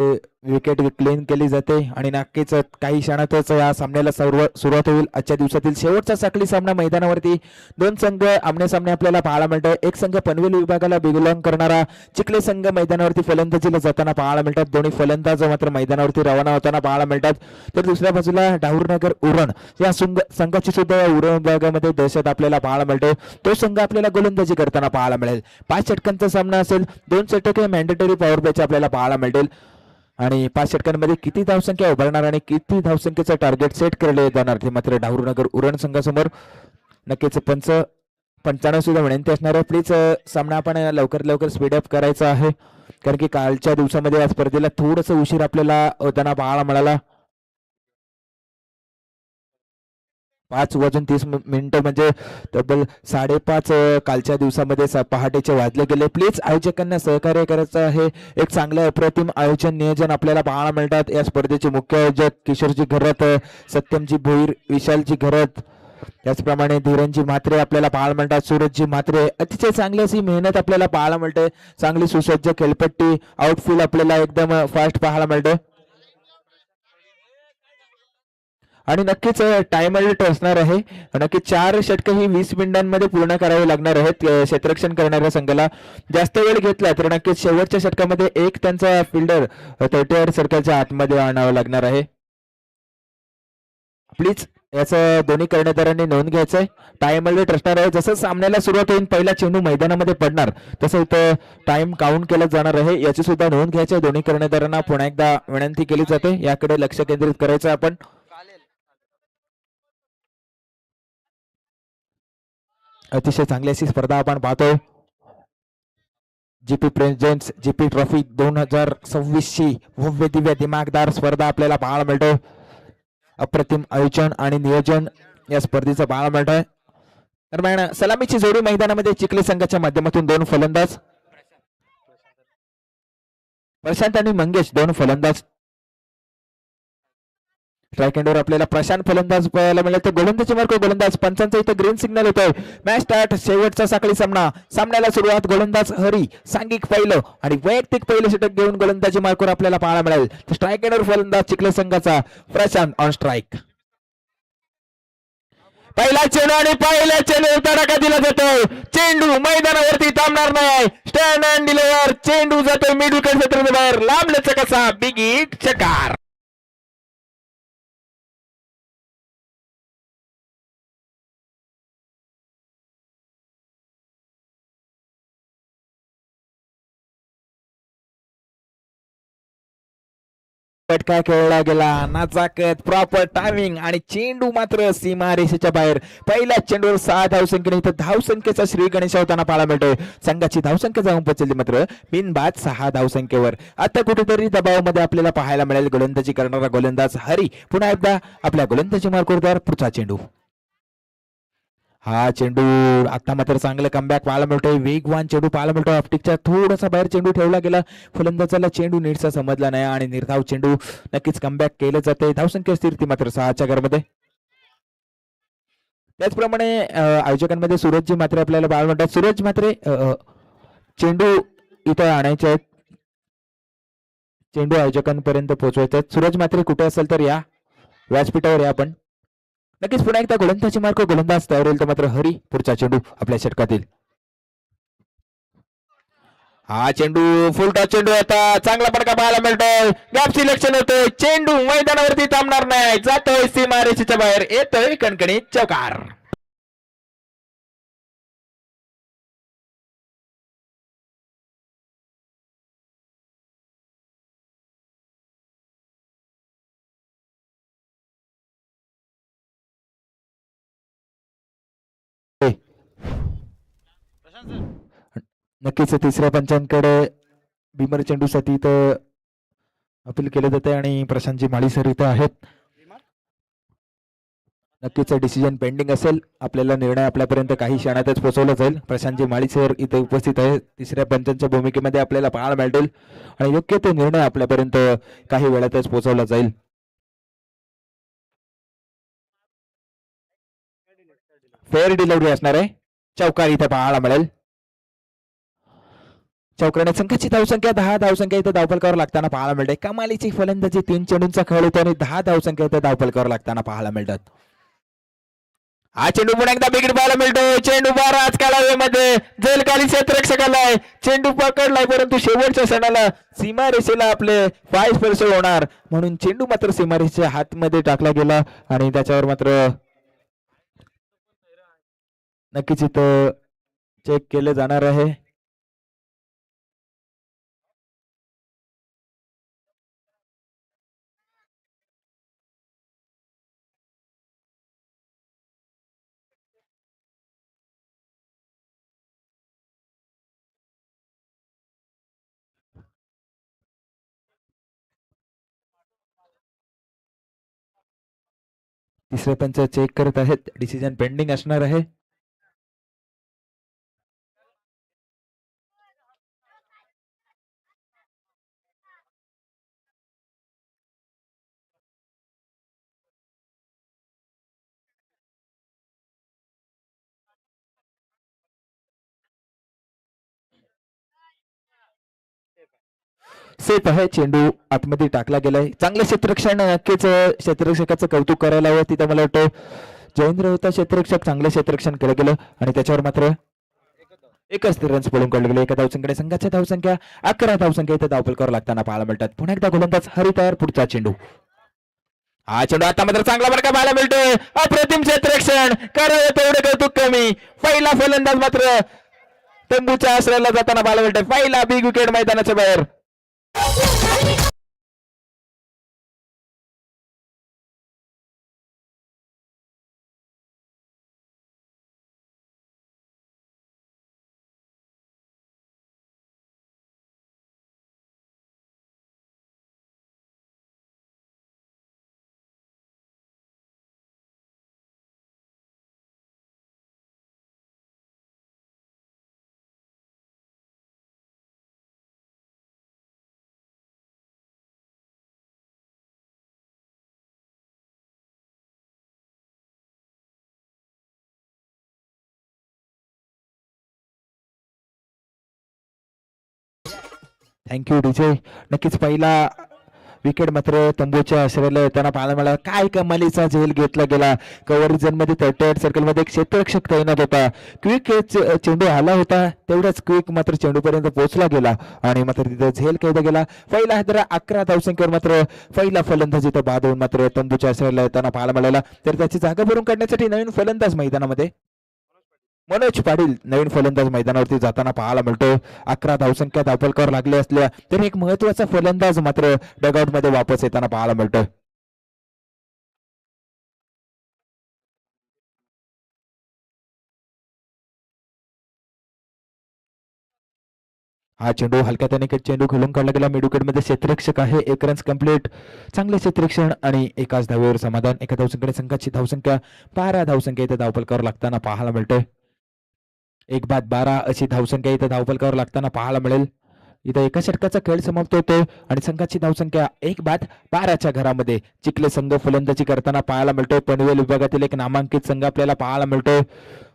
Wicket clean केली जाते आणि नक्कीच काही क्षणातच या सामन्याला सुरुवात होईल. आजच्या दिवसातील शेवटचा साखळी सामना मैदानावरती दोन संघ आमने सामने आपल्याला पाहायला मिळतात. एक संघ पनवेल विभागाला बिलॉंग करणारा चिखले संघ मैदानावरती फलंदाजीला जाताना पाहायला मिळतात. दोन्ही फलंदाज मात्र मैदानावरती रवाना होताना पाहायला मिळतात. तर दुसऱ्या बाजूला डाहुरनगर उरण या संघाची सुद्धा उरण विभागामध्ये दहशत आपल्याला पाहायला मिळते. तो संघ आपल्याला गोलंदाजी करताना पाहायला मिळेल. 5 षटकांचा सामना असेल. 2 षटक हे मॅन्डेटरी पॉवर प्लेचे आपल्याला पाहायला मिळतील आणि 5 षटकांमध्ये किती धावसंख्या उभारणार आणि किती धावसंख्येचं टार्गेट सेट केले जाणार ते मात्र डाहुरनगर उरण संघासमोर नक्कीच 95 सुद्धा विनंती असणार आहे. प्लीज सामना आपण लवकर स्पीडअप करायचा आहे कारण की कालच्या दिवसामध्ये या स्पर्धेला थोडस उशीर आपल्याला होताना पाहायला मिळाला. 5:30 म्हणजे तब्बल 5:30 कालच्या दिवसामध्ये पहाटेचे वाजले गेले. प्लीज आयोजकांना सहकार्य करायचं आहे. एक चांगलं अप्रतिम आयोजन नियोजन आपल्याला पाहायला मिळतात. या स्पर्धेचे मुख्य आयोजक किशोरजी घरत, सत्यमजी भोईर, विशालजी घरत, त्याचप्रमाणे धीरनजी म्हात्रे आपल्याला पाहायला मिळतात. सूरजजी म्हात्रे अतिशय चांगली अशी मेहनत आपल्याला पाहायला मिळते. चांगली सुसज्ज खेळपट्टी आउटफील्ड आपल्याला एकदम फास्ट पाहायला मिळते आणि नक्कीच टाइम अलिट असणार आहे. नक्कीच 4 षटक ही 20 मिनिटांमध्ये पूर्ण करावी लागणार आहेत. क्षेत्ररक्षण करणाऱ्या संघाला जास्त वेळ घेतला तर नक्कीच शेवटच्या षटकामध्ये एक त्यांचा फिल्डर 30 सर्कलच्या आतमध्ये आणावं लागणार आहे. प्लीज याचं दोन्ही कर्णधारांनी नोंद घ्यायचंय. टाइम अलिट असणार आहे. जसं सामन्याला सुरुवात होईल पहिला चेंडू मैदानामध्ये पडणार तसं इथं टाइम काउंट केला जाणार आहे. याची सुद्धा नोंद घ्यायची आहे. दोन्ही कर्णधारांना पुन्हा एकदा विनंती केली जाते याकडे लक्ष केंद्रित करायचं आपण. अतिशय चांगली अशी स्पर्धा आपण पाहतोय. जीपी प्रेसिडेंट्स जीपी ट्रॉफी 2026 ची भव्य दिव्य दिमागदार स्पर्धा आपल्याला पाहायला मिळतो. अप्रतिम आयोजन आणि नियोजन या स्पर्धेचं पाहायला मिळत आहे. दरम्यान सलामीची जोडी मैदानामध्ये चिखली संघाच्या माध्यमातून 2 फलंदाज प्रशांत आणि मंगेश 2 फलंदाज. स्ट्राईक एंडवर आपल्याला प्रशांत फलंदाज पाहायला मिळेल तर गोलंदाजी मार्क गोलंदाज. पंचांचा इथं ग्रीन सिग्नल होतोय. Match start. शेवटचा साखळी सामन्याला सुरुवात. गोलंदाज हरी सांघिक पहिलं आणि वैयक्तिक पहिलं षटक घेऊन गोलंदाजी मार्कवर आपल्याला पाहायला मिळेल. तर स्ट्राईक एंडवर फलंदाज चिखले संघाचा प्रशांत ऑन स्ट्राईक. पहिला चेंडू आणि पहिल्या चेंडू तडाखा दिला जातोय. चेंडू मैदानावरती थांबणार नाही. Stand and deliver. चेंडू जातोय मिड विकेट क्षेत्राच्या बाहेर. लांब लचकाचा बिग हिट षटकार. फटका खेळला गेला. नाचाकत प्रॉपर टायमिंग आणि चेंडू मात्र सीमा रेषेच्या बाहेर. पहिल्या चेंडूवर 6 धावसंख्येने इथं धावसंख्येचा श्री गणेश होताना पाहायला मिळतोय. संघाची धावसंख्या जाऊन पोहोचली मात्र बिनबाद 6 धावसंख्येवर. आता कुठेतरी दबावामध्ये आपल्याला पाहायला मिळेल गोलंदाजी करणारा गोलंदाज हरी पुन्हा एकदा आपल्या गोलंदाजी मार्कवर. पुढचा चेंडू. हा चेंडू आता मात्र चांगलं कमबॅक पाहायला मिळतोय. वेगवान चेंडू पाहायला मिळतोय. ऑप्टिकच्या थोडासा बाहेर चेंडू ठेवला गेला. फलंदाजाला चेंडू नीटसा समजला नाही आणि निर्धाव चेंडू नक्कीच कमबॅक केलं जाते. धावसंख्या स्थिर मात्र 6च्या घरामध्ये. त्याचप्रमाणे आयोजकांमध्ये सूरजजी मात्रे आपल्याला पाहायला मिळतात. सूरज मात्रे चेंडू इथं आणायचे आहेत. चेंडू आयोजकांपर्यंत पोहोचवायचे आहेत. सूरज मात्रे कुठे असेल तर या व्यासपीठावर या आपण. नक्कीच पुन्हा एकदा गोलंदाजी मार्क गोलंदाज तयार होईल तर मात्र हरी पुढचा चेंडू आपल्या षटकातील. हा चेंडू फुल टॉस चेंडू आता चांगला फटका पाहायला मिळतोय. गॅप सिलेक्शन होतोय. चेंडू मैदानावरती थांबणार नाही. जातोय सीमा रेषेच्या बाहेर. येतोय कणकणीत चौकार. नक्कीच तिसऱ्या पंचांकडे भीमर चेंडूसाठी इथं अपील केलं जाते आणि प्रशांतजी माळी सर इथं आहेत. नक्कीच डिसिजन पेंडिंग असेल. आपल्याला निर्णय आपल्यापर्यंत काही क्षणातच पोहोचवला जाईल. प्रशांतजी माळी सर इथे उपस्थित आहे. तिसऱ्या पंचांच्या भूमिकेमध्ये आपल्याला पाहायला मिळतील आणि योग्य तो निर्णय आपल्यापर्यंत काही वेळातच पोहोचवला जाईल. फेअर डिलिव्हरी असणार आहे. चौकार इथे पाहायला मिळेल. चौकरणे संघाची धावसंख्या 10 धावसंख्या इथे धावफलकावर लागताना पाहायला मिळते. कमालीची फलंदाजी 3 चेंडूंचा खेळ होतो आणि 10 धावसंख्या इथे धावफलकावर लागताना पाहायला मिळतात. हा चेंडू पुन्हा एकदा बिघड पाहायला मिळतो. चेंडू बारा आजकाल हवेमध्ये जल खाली क्षेत्ररक्षकाला चेंडू पकडलाय, परंतु शेवटच्या क्षणाला सीमारेषेला आपले पाय स्पर्श होणार म्हणून चेंडू मात्र सीमारेषेच्या हातमध्ये टाकला गेला आणि त्याच्यावर मात्र नक्कीच इथं चेक केलं जाणार आहे. तिसरे पंच चेक करत आहेत. डिसिजन पेंडिंग असणार आहे. सेफ आहे. चेंडू आतमध्ये टाकला गेलाय. चांगलं क्षेत्ररक्षण, नक्कीच क्षेत्ररक्षकाचं कौतुक करायला हवं. तिथं मला वाटतं जयेंद्र होता क्षेत्ररक्षक, चांगलं क्षेत्ररक्षण केलं गेलं आणि त्याच्यावर मात्र एकच रन्स पळून काढले गेले. एका धावसंख्येने संघाच्या धावसंख्या 11 धावसंख्या इथे धावफलकावर लागताना पाहायला मिळतात. पुन्हा एकदा गोलंदाज हरी तयार. पुढचा चेंडू. हा चेंडू आता मात्र चांगला बरका पाहायला मिळतोय. अप्रतिम क्षेत्ररक्षण, करावं तेवढे कौतुक कमी. पहिला फलंदाज मात्र तंबूच्या आश्रयाला जाताना पाहायला मिळतोय. पहिला बिग विकेट मैदानाच्या बाहेर. Thank you DJ. नक्कीच पहिला विकेट मात्र तंबूच्या आश्रयाला येताना पाहायला मिळाला. काय कमालीचा झेल घेतला गेला. कव्हर झोन मध्ये 38 सर्कल मध्ये एक क्षेत्ररक्षक तैनात होता. क्विक चेंडू आला होता, तेवढाच क्विक मात्र चेंडूपर्यंत पोहोचला गेला आणि मात्र तिथे झेल केला गेला. पहिला हदरा 11 धावसंख्येवर मात्र पहिला फलंदाज इथं बाद होऊन मात्र तंबूच्या आश्रयाला येताना पाहायला मिळाला. तर त्याची जागा भरून काढण्यासाठी नवीन फलंदाज मैदानामध्ये मनोज पाटील नवीन फलंदाज मैदानावरती जाताना पाहायला मिळतो. 11 धावसंख्या धावफलकावर लागले असल्या तरी एक महत्वाचा फलंदाज मात्र डगआउट मध्ये वापस येताना पाहायला मिळतो. हा चेंडू हलक्या त्याने चेंडू खेळून काढला गेला. मिडविकेट मध्ये क्षेत्ररक्षक आहे. 1 रन्स कंप्लीट. चांगले क्षेत्ररक्षण आणि एकाच धावेवर समाधान. एका धावसंख्येने संघाची धावसंख्या 12 धावसंख्या इथे धावफलकावर लागताना पाहायला मिळतोय. 1 बाद 12 अशी धावसंख्या इथं धावफलकावर लागताना पाहायला मिळेल. इथं एका षटकाचा खेळ समाप्त होतोय आणि संघाची धावसंख्या 1 बाद 12च्या घरामध्ये चिखले संघ फलंदाजी करताना पाहायला मिळतोय. पनवेल विभागातील एक नामांकित संघ आपल्याला पाहायला मिळतोय.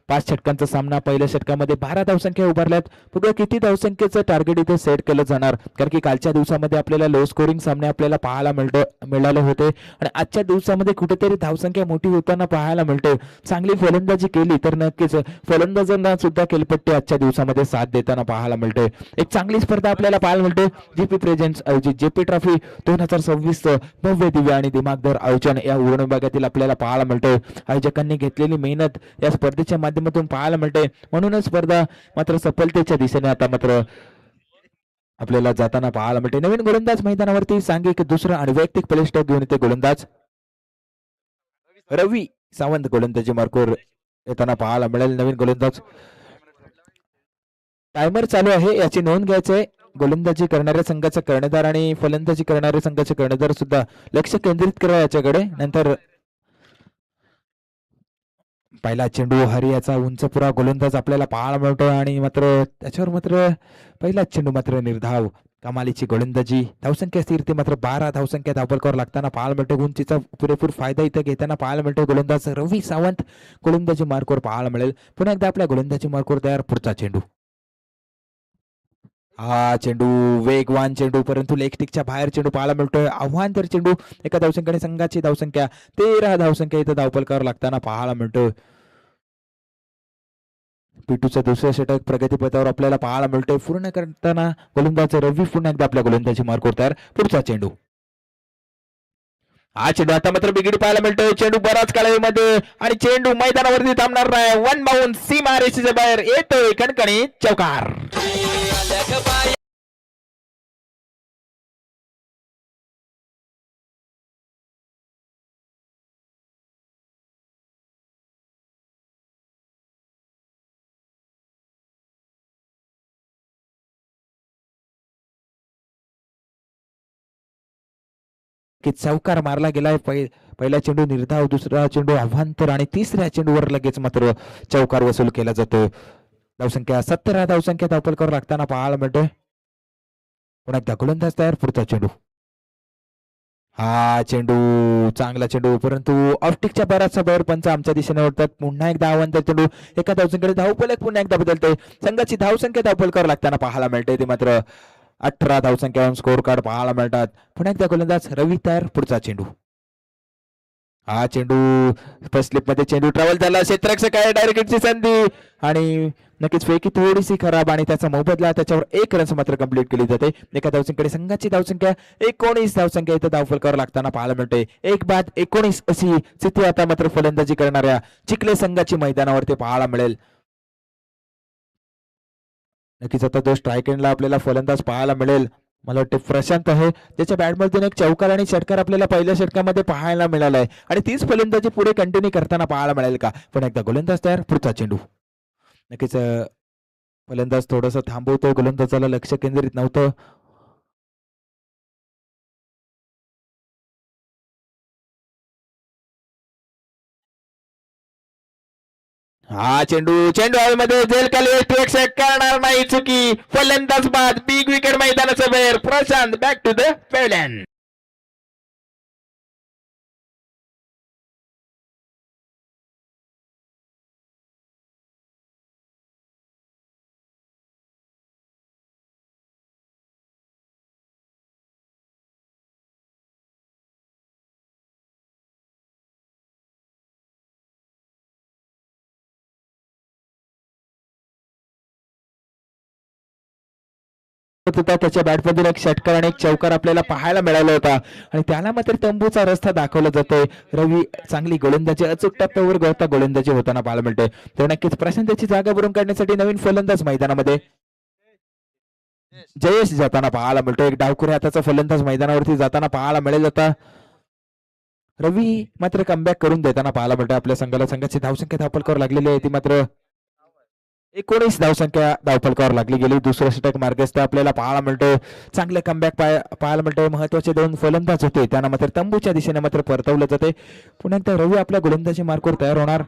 5 षटकांचा सामना. पहिल्या षटकामध्ये 12 धावसंख्या उभारल्यात. बघूया किती धावसंख्येचं टार्गेट इथे सेट केलं जाणार, कारण की कालच्या दिवसामध्ये आपल्याला लो स्कोरिंग सामने आपल्याला पाहायला मिळाले होते आणि आजच्या दिवसामध्ये कुठेतरी धावसंख्या मोठी होताना पाहायला मिळते. चांगली फलंदाजी केली तर नक्कीच फलंदाजांना सुद्धा केलपट्टी आजच्या दिवसामध्ये साथ देताना पाहायला मिळते. एक चांगली स्पर्धा आपल्याला पाहायला मिळते. जीपी प्रेझेंट्स आयोजित जेपी ट्रॉफी 2026 भव्य दिव्य आणि दिमागदार आयोजन या उरण विभागातील आपल्याला पाहायला मिळते. आयोजकांनी घेतलेली मेहनत या स्पर्धेच्या माध्यमातून पाहायला मिळते. म्हणूनच स्पर्धा मात्र सफलतेच्या दिशेने आता मात्र आपल्याला जाताना पाहायला मिळते. नवीन गोलंदाज मैदानावरती सांघिक दुसरा आणि वैयक्तिक प्लेस्टॉक घेऊन येते गोलंदाज रवी सावंत. गोलंदाजी मार्कवर येताना पाहायला मिळेल. नवीन गोलंदाज. टायमर चालू आहे याची नोंद घ्यायचे. गोलंदाजी करणाऱ्या संघाचा कर्णधार आणि फलंदाजी करणाऱ्या संघाचे कर्णधार सुद्धा लक्ष केंद्रित करा याच्याकडे. नंतर पहिला चेंडू हरी याचा उंचपुरा गोलंदाज आपल्याला पाहायला मिळतो आणि मात्र त्याच्यावर मात्र पहिला चेंडू मात्र निर्धाव. कमालीची गोलंदाजी. धावसंख्या स्थिरते मात्र 12 धावसंख्या धावफलकावर लागताना पाहायला मिळते. उंचीचा पुरेपूर फायदा इथे घेताना पाहायला मिळतो. गोलंदाज रवी सावंत गोलंदाजी मार्कवर पाहायला मिळेल. पुन्हा एकदा आपल्या गोलंदाजी मार्कवर तयार. पुढचा चेंडू. हा चेंडू वेगवान चेंडू, परंतु लेगस्टिकच्या बाहेर चेंडू पाहायला मिळतोय. आव्हान तर चेंडू एका धावसंख्येने संघाची धावसंख्या 13 धावसंख्या इथं धावफलकावर लागताना पाहायला मिळतोय. पिटूचं दुसरं षटक प्रगतीपथावर आपल्याला पाहायला मिळतोय. पूर्ण करताना गोलंदाज रवी पुन्हा एकदा आपल्या गोलंदाजी मार्कवर तयार. पुढचा चेंडू, हा चेंडू आता मात्र बिघडी पाहायला मिळतोय. चेंडू बराच कालावधीमध्ये आणि चेंडू मैदानावरती थांबणार नाही. वन बाउंड सीमा रेषेच्या बाहेर येतोय कणकणीत चौकार. की चौकार मारला गेलाय. पहिला चेंडू निर्धाव, दुसरा चेंडू अवांतर आणि तिसऱ्या चेंडूवर लगेच मात्र चौकार वसूल केला जातो. धावसंख्या 17 धावसंख्या धावफलकावर लागताना पाहायला मिळतोय. पुन्हा एकदा गोलंदाज तयार. पुढचा चेंडू, हा चेंडू चांगला चेंडू, परंतु ऑफटिकच्या बराचसा बाहेर पंच आमच्या दिशेने ओढतात. पुन्हा एकदा अवांतर चेंडू एका धावसंख्येकडे धावफलक पुन्हा एकदा बदलते. संघाची धावसंख्या धावफलकावर लागताना पाहायला मिळते. ते मात्र 18 धावसंख्यावरून स्कोर कार्ड पाहायला मिळतात. पुन्हा एकदा गोलंदाज रवी तयार. पुढचा चेंडू, हा चेंडू फर्स्ट स्लिप मध्ये चेंडू ट्रॅव्हल झाला. क्षेत्ररक्षक आहे, डायरेक्टची संधी आणि नक्कीच फेकी थोडीशी खराब आणि त्याचा मोबदला त्याच्यावर 1 रन मात्र कंप्लीट केली जाते. एका धावसंख्येकडे संघाची धावसंख्या 19 धावसंख्या इथं धावफलकावर लागताना पाहायला मिळते. 1 बाद 19 अशी स्थिती आता मात्र फलंदाजी करणाऱ्या चिखले संघाची मैदानावरती पाहायला मिळेल. नक्कीच आता जो स्ट्राईक एंडला आपल्याला फलंदाज पाहायला मिळेल, मला वाटते प्रशांत आहे, ज्याच्या बॅटमधून एक चौकार आणि षटकार आपल्याला पहिल्या षटकामध्ये पाहायला मिळाला आहे आणि तीच फलंदाजी पुढे कंटिन्यू करताना पाहायला मिळेल का. पण एकदा गोलंदाज तयार. पुढचा चेंडू, नक्कीच फलंदाज थोडंसं थांबवतोय, गोलंदाजाला लक्ष केंद्रित नव्हतं. हा चेंडू चेंडू हवेमध्ये जेल खाली रक्षक करणार नाही चुकी. फलंदाज बाद, बिग विकेट मैदानाच्या बाहेर. Prashant back to the pavilion. होता त्याच्या बॅटमधून एक षटकार आणि एक चौकार आपल्याला पाहायला मिळाला होता आणि त्याला मात्र तंबूचा रस्ता दाखवला जातोय. रवी चांगली गोलंदाजी अचूक टप्प्यावर गळता गोलंदाजी होताना पाहायला मिळते. तर नक्कीच प्रशांतची जागा भरून काढण्यासाठी नवीन फलंदाज मैदानामध्ये जयेश जाताना पाहायला मिळतो. एक डावखुऱ्या हाताचा फलंदाज मैदानावरती जाताना पाहायला मिळेल. आता रवी मात्र कमबॅक करून देताना पाहायला मिळतो आपल्या संघाला. संघाची धावसंख्या धावफलकावर लागलेली आहे ती मात्र 19 धावसंख्या धावफलकावर लागली गेली. दुसरं षटक मार्गस्थ आपल्याला पाहायला मिळतो. चांगले कमबॅक पाहायला मिळतोय. महत्वाचे 2 फलंदाज होते त्यांना मात्र तंबूच्या दिशेने मात्र परतवलं जाते. पुन्हा एकदा रवी आपल्या गोलंदाजी मार्कवर तयार होणार.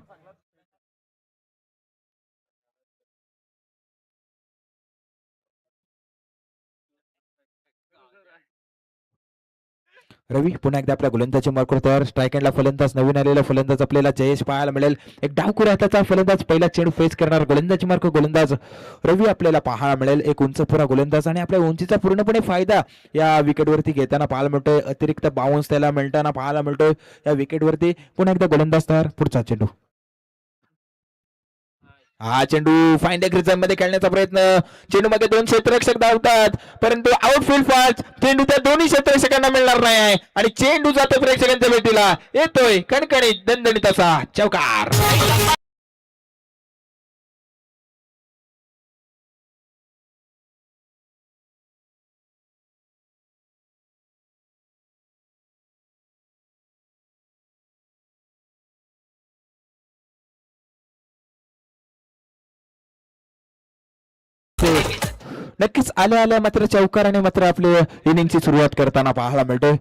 रवी पुन्हा एकदा आपल्या गोलंदाजी मार्कवर तयार. स्ट्राईक एंडला फलंदाज नवीन आलेला फलंदाज आपल्याला जयेश पाहायला मिळेल. एक डावखुऱ्या हाताचा फलंदाज पहिला चेंडू फेस करणार. गोलंदाजी मार्क गोलंदाज रवी आपल्याला पाहायला मिळेल. एक उंचपुरा गोलंदाज आणि आपल्या उंचीचा पूर्णपणे फायदा या विकेटवरती घेताना पाहायला मिळतोय. अतिरिक्त बाउन्स त्याला मिळताना पाहायला मिळतोय या विकेटवरती. पुन्हा एकदा गोलंदाज तयार. पुढचा चेंडू, हा चेंडू फाईन झोन मध्ये खेळण्याचा प्रयत्न. चेंडू मध्ये 2 क्षेत्ररक्षक धावतात परंतु आउटफील्ड फास्ट चेंडू त्या दोन्ही क्षेत्ररक्षकांना मिळणार नाही आहे आणि चेंडू जातो प्रेक्षकांच्या भेटीला. येतोय कणकणीत दणदणीत असा चौकार. नक्कीच आल्या आल्या मात्र चौकाराने मात्र आपली इनिंगची सुरुवात करताना पाहायला मिळतोय.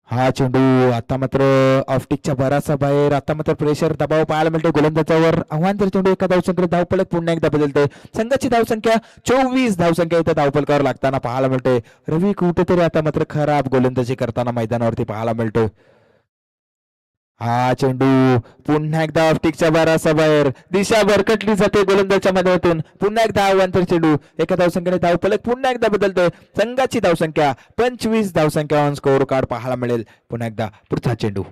हा चेंडू आता मात्र ऑफटिकच्या बराचसा बाहेर. आता मात्र प्रेशर दबाव पाहायला मिळतो गोलंदाजावर. आव्हान चेंडू एका धावसंख्येत धावफलक पुन्हा एकदा बदलते. संघाची धावसंख्या 24 धावसंख्या इथं धावफलकावर लागताना पाहायला मिळते. रवी कुठेतरी आता मात्र खराब गोलंदाजी करताना मैदानावरती पाहायला मिळतो. हा चेंडू पुन्हा एकदा ऑप्टिकच्या बाहेर दिशा भरकटली जाते गोलंदाजच्या माध्यमातून. पुन्हा एकदा अवांतर चेंडू एका धावसंख्येने धावफलक पुन्हा एकदा बदलतोय. संघाची धावसंख्या 25 धावसंख्या ऑन स्कोअर कार्ड पाहायला मिळेल. पुन्हा एकदा पुढचा चेंडू.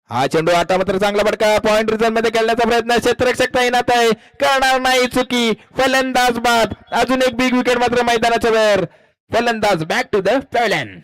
हा चेंडू आता मात्र चांगला फटका पॉइंट रिझन मध्ये खेळण्याचा प्रयत्न क्षेत्ररक्षक तैनात आहे, करणार नाही चुकी. फलंदाज बाद. अजून एक बिग विकेट मात्र मैदानाच्या बाहेर. फलंदाज back to the pavilion.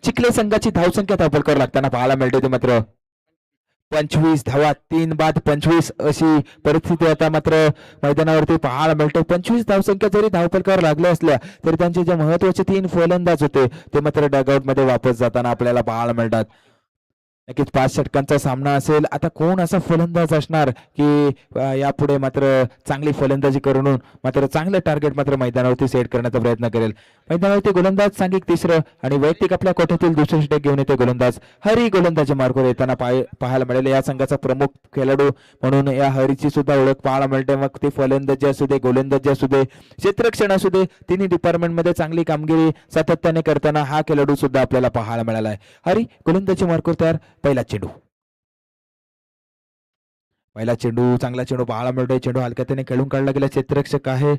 Chikhle संघाची धावसंख्या धावफलकावर लागताना पाहायला मिळते ते मात्र 25 धावा 3 बाद 25 अशी परिस्थिती आता मात्र मैदानावरती पाहायला मिळते. 25 धावसंख्या जरी धावफलकावर लागल्या असल्या तरी त्यांचे जे महत्वाचे 3 फलंदाज होते ते मात्र डगआउट मध्ये वापस जाताना आपल्याला पाहायला मिळतात. नक्कीच 5 षटकांचा सामना असेल. आता कोण असा फलंदाज असणार की यापुढे मात्र चांगली फलंदाजी करून मात्र चांगलं टार्गेट मात्र मैदानावरती सेट करण्याचा प्रयत्न करेल. मैदानावरती गोलंदाज सांघिक तिसरं आणि वैयक्तिक आपल्या कोठ्यातील दुसरे षटक घेऊन येते गोलंदाज हरी. गोलंदाजी मार्गावर येताना पाहायला मिळेल. या संघाचा प्रमुख खेळाडू म्हणून या हरीची सुद्धा ओळख पाहायला मिळते. मग ते फलंदाजी असू दे, गोलंदाजी असू दे, क्षेत्ररक्षण असू दे, तिन्ही डिपार्टमेंटमध्ये चांगली कामगिरी सातत्याने करताना हा खेळाडू सुद्धा आपल्याला पाहायला मिळाला आहे. हरी गोलंदाजी मार्गावर तयार. पहिला चेंडू. पहिला चेंडू चांगला चेंडू पाहायला मिळतोय. चेंडू हलक्याने खेळून काढला गेला. क्षेत्ररक्षक आहे.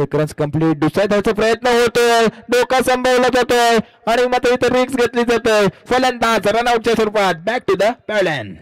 एक रन्स कंप्लीट. दुसऱ्या धावचा प्रयत्न होतोय. डोका संभवला जातोय आणि मात्र इथे रिक्स घेतली जाते. फलंदाज रनआउटच्या स्वरूपात बॅक टू द पॅव्हलियन.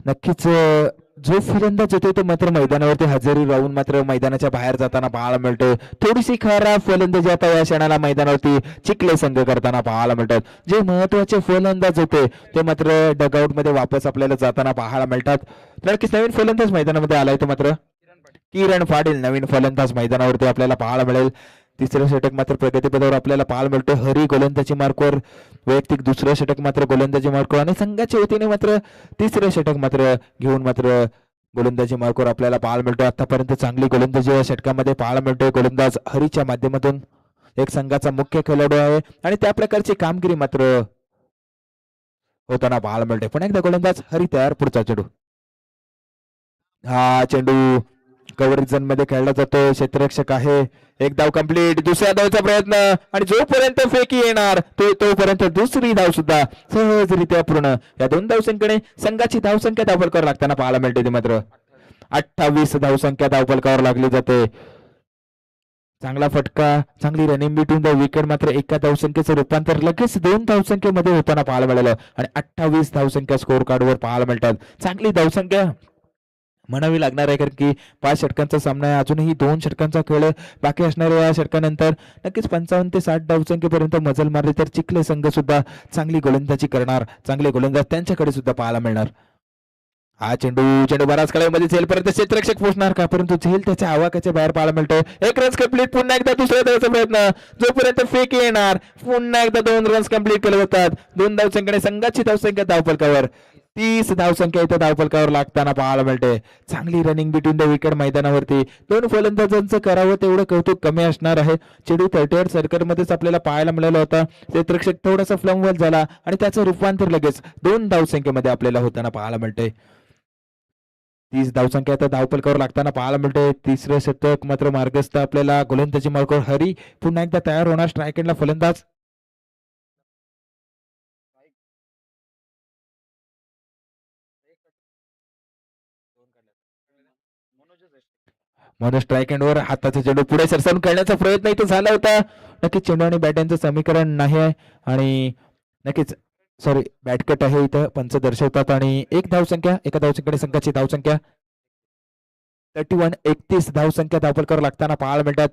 नक्कीच जो फलंदाज येतो तो मात्र मैदानावरती हजेरी राहून मात्र मैदानाच्या बाहेर जाताना पाहायला मिळतो. थोडीशी खराब फलंदाजी आता या क्षणाला मैदानावरती चिखले संघ करताना पाहायला मिळतात. जे महत्वाचे फलंदाज होते ते मात्र डगआउट मध्ये वापस आपल्याला जाताना पाहायला मिळतात. नक्कीच नवीन फलंदाज मैदानामध्ये आलाय तो मात्र किरण पाटील नवीन फलंदाज मैदानावरती आपल्याला पाहायला मिळेल. तिसरं षटक मात्र प्रगतीपथावर आपल्याला पाहायला मिळतो. हरी गोलंदाजी मार्कवर वैयक्तिक दुसरं षटक मात्र गोलंदाजी मार्कवर आणि संघाच्या वतीने मात्र तिसरं षटक मात्र घेऊन मात्र गोलंदाजी मार्कवर आपल्याला पाहायला मिळतो. आतापर्यंत चांगली गोलंदाजी या षटकामध्ये पाहायला मिळतोय. गोलंदाज हरीच्या माध्यमातून एक संघाचा मुख्य खेळाडू आहे आणि त्या प्रकारची कामगिरी मात्र होताना पाहायला मिळते. पण एकदा गोलंदाज हरी तयार. पुढचा चेंडू. हा चेंडू कव्हरेज झोन मध्ये खेळला जातो. क्षेत्ररक्षक आहे. एक धाव कंप्लीट. दुसऱ्या धावचा प्रयत्न आणि जोपर्यंत फेकी येणार तोपर्यंत दुसरी धाव सुद्धा सहजरित्या पूर्ण. या दोन धावसंख्येने संघाची धावसंख्या धावफलकावर लागताना पाहायला मिळते. ते मात्र 28 धावसंख्या धावफलकावर लागली जाते. चांगला फटका, चांगली रनिंग बिटवीन द विकेट मात्र एका धावसंख्येचं रूपांतर लगेच दोन धावसंख्येमध्ये होताना पाहायला मिळालं आणि 28 धावसंख्या स्कोर कार्डवर पाहायला मिळतात. चांगली धावसंख्या म्हणावी लागणार आहे कारण की 5 षटकांचा सामना आहे. अजूनही 2 षटकांचा खेळ बाकी असणाऱ्या या षटकानंतर नक्कीच 55 ते 60 धावसंख्येपर्यंत मजल मारली तर चिखले संघ सुद्धा चांगली गोलंदाजी करणार. चांगले गोलंदाज त्यांच्याकडे सुद्धा पाहायला मिळणार. हा चेंडू चेंडू बराच काळामध्ये झेल पर्यंत क्षेत्ररक्षक पोहोचणार का, परंतु झेल त्याच्या आवाकाच्या बाहेर पाहायला मिळतोय. एक रन्स कंप्लीट. पुन्हा एकदा दुसऱ्या धावचा प्रयत्न. जोपर्यंत फेक येणार पुन्हा एकदा 2 रन्स कंप्लीट केले जातात. 2 धावसंख्येने संघाची धावसंख्या धावफलकावर 30 धावसंख्या इथं धावफलकावर लागताना पाहायला मिळते. चांगली रनिंग बिटवीन द विकेट मैदानावरती दोन फलंदाजांचं करावं तेवढं कौतुक कमी असणार आहे. चेंडू 38 सर्कलमध्येच आपल्याला पाहायला मिळाला होता. क्षेत्ररक्षक थोडासा फ्लमवेल झाला आणि त्याचं रूपांतर लगेच 2 धावसंख्येमध्ये आपल्याला होताना पाहायला मिळते. 30 धावसंख्या आता धावफलकावर लागताना पाहायला मिळते. तिसरं शतक मात्र मार्गस्थ आपल्याला गोलंदाजी मार्गावर हरी पुन्हा एकदा तयार होणार. स्ट्राईक एंडला फलंदाज. म्हणून स्ट्राईक एंडवर हाताचा चेंडू पुढे सरसावून खेळण्याचा प्रयत्न इथं झाला होता. नक्कीच चेंडू आणि बॅट यांचं समीकरण नाही आहे आणि नक्कीच सॉरी बॅटकट आहे इथं पंच दर्शवतात आणि एक धावसंख्या एका धावसंख्येने संघाची धावसंख्या 31 31 धावसंख्या धावफलकावर लागताना पाहायला मिळतात.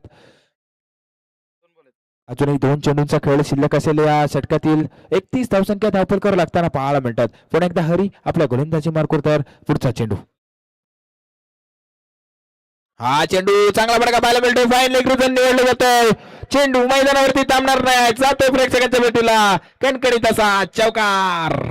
अजूनही दोन चेंडूंचा खेळ शिल्लक असेल या षटकातील 31 धावसंख्या धावफलकावर लागताना पाहायला मिळतात. पुन्हा एकदा हरी आपल्या गोलंदाजी मार्कवर तर पुढचा चेंडू हा चेंडू चांगला बडका पाहायला मिळतोय. फाईन लेग रिझन निवडलं जातोय. चेंडू मैदानावरती थांबणार नाही जातोय प्रेक्षकांच्या भेटीला कणकणीत असा चौकार.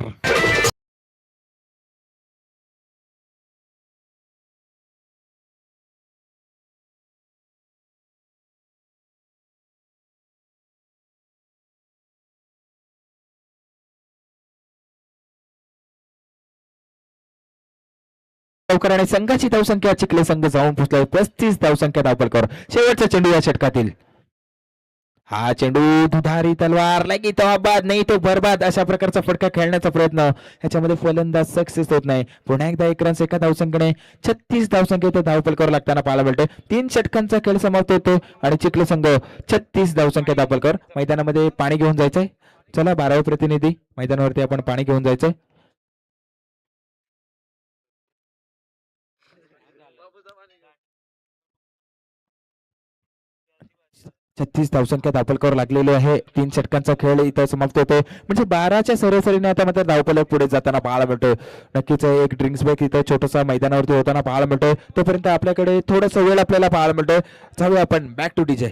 आणि संघाची धावसंख्या चिखले संघ जाऊन पोहोचलाय 35 धावसंख्या धावफलकावर शेवटचा चेंडू या षटकातील. हा चेंडू दुधारी तलवार लागी तो बाद नाही तो बरबाद अशा प्रकारचा फटका खेळण्याचा प्रयत्न ह्याच्यामध्ये फलंदाज सक्सेस होत नाही. पुन्हा एकदा एक रन्स एका धावसंख्येने 36 धावसंख्येत धावफलकावर लागताना पाहायला मिळते. 3 षटकांचा खेळ समाप्त होतो आणि चिखले संघ 36 धावसंख्या धावफलकावर मैदानामध्ये पाणी घेऊन जायचंय. चला 12वे प्रतिनिधी मैदानावरती आपण पाणी घेऊन जायचंय. 36 धावसंख्या धावफलकावर लागलेली आहे. 3 षटकांचा खेळ इथं समाप्त होतो म्हणजे 12च्या सरासरीने आता मात्र धावफलक पुढे जाताना पाहायला मिळतोय. नक्कीच एक ड्रिंक्स ब्रेक इथं छोटासा मैदानावरती होताना पाहायला मिळतोय. तोपर्यंत आपल्याकडे थोडासा वेळ आपल्याला पाहायला मिळतोय. जाऊया आपण बॅक टू डीजे.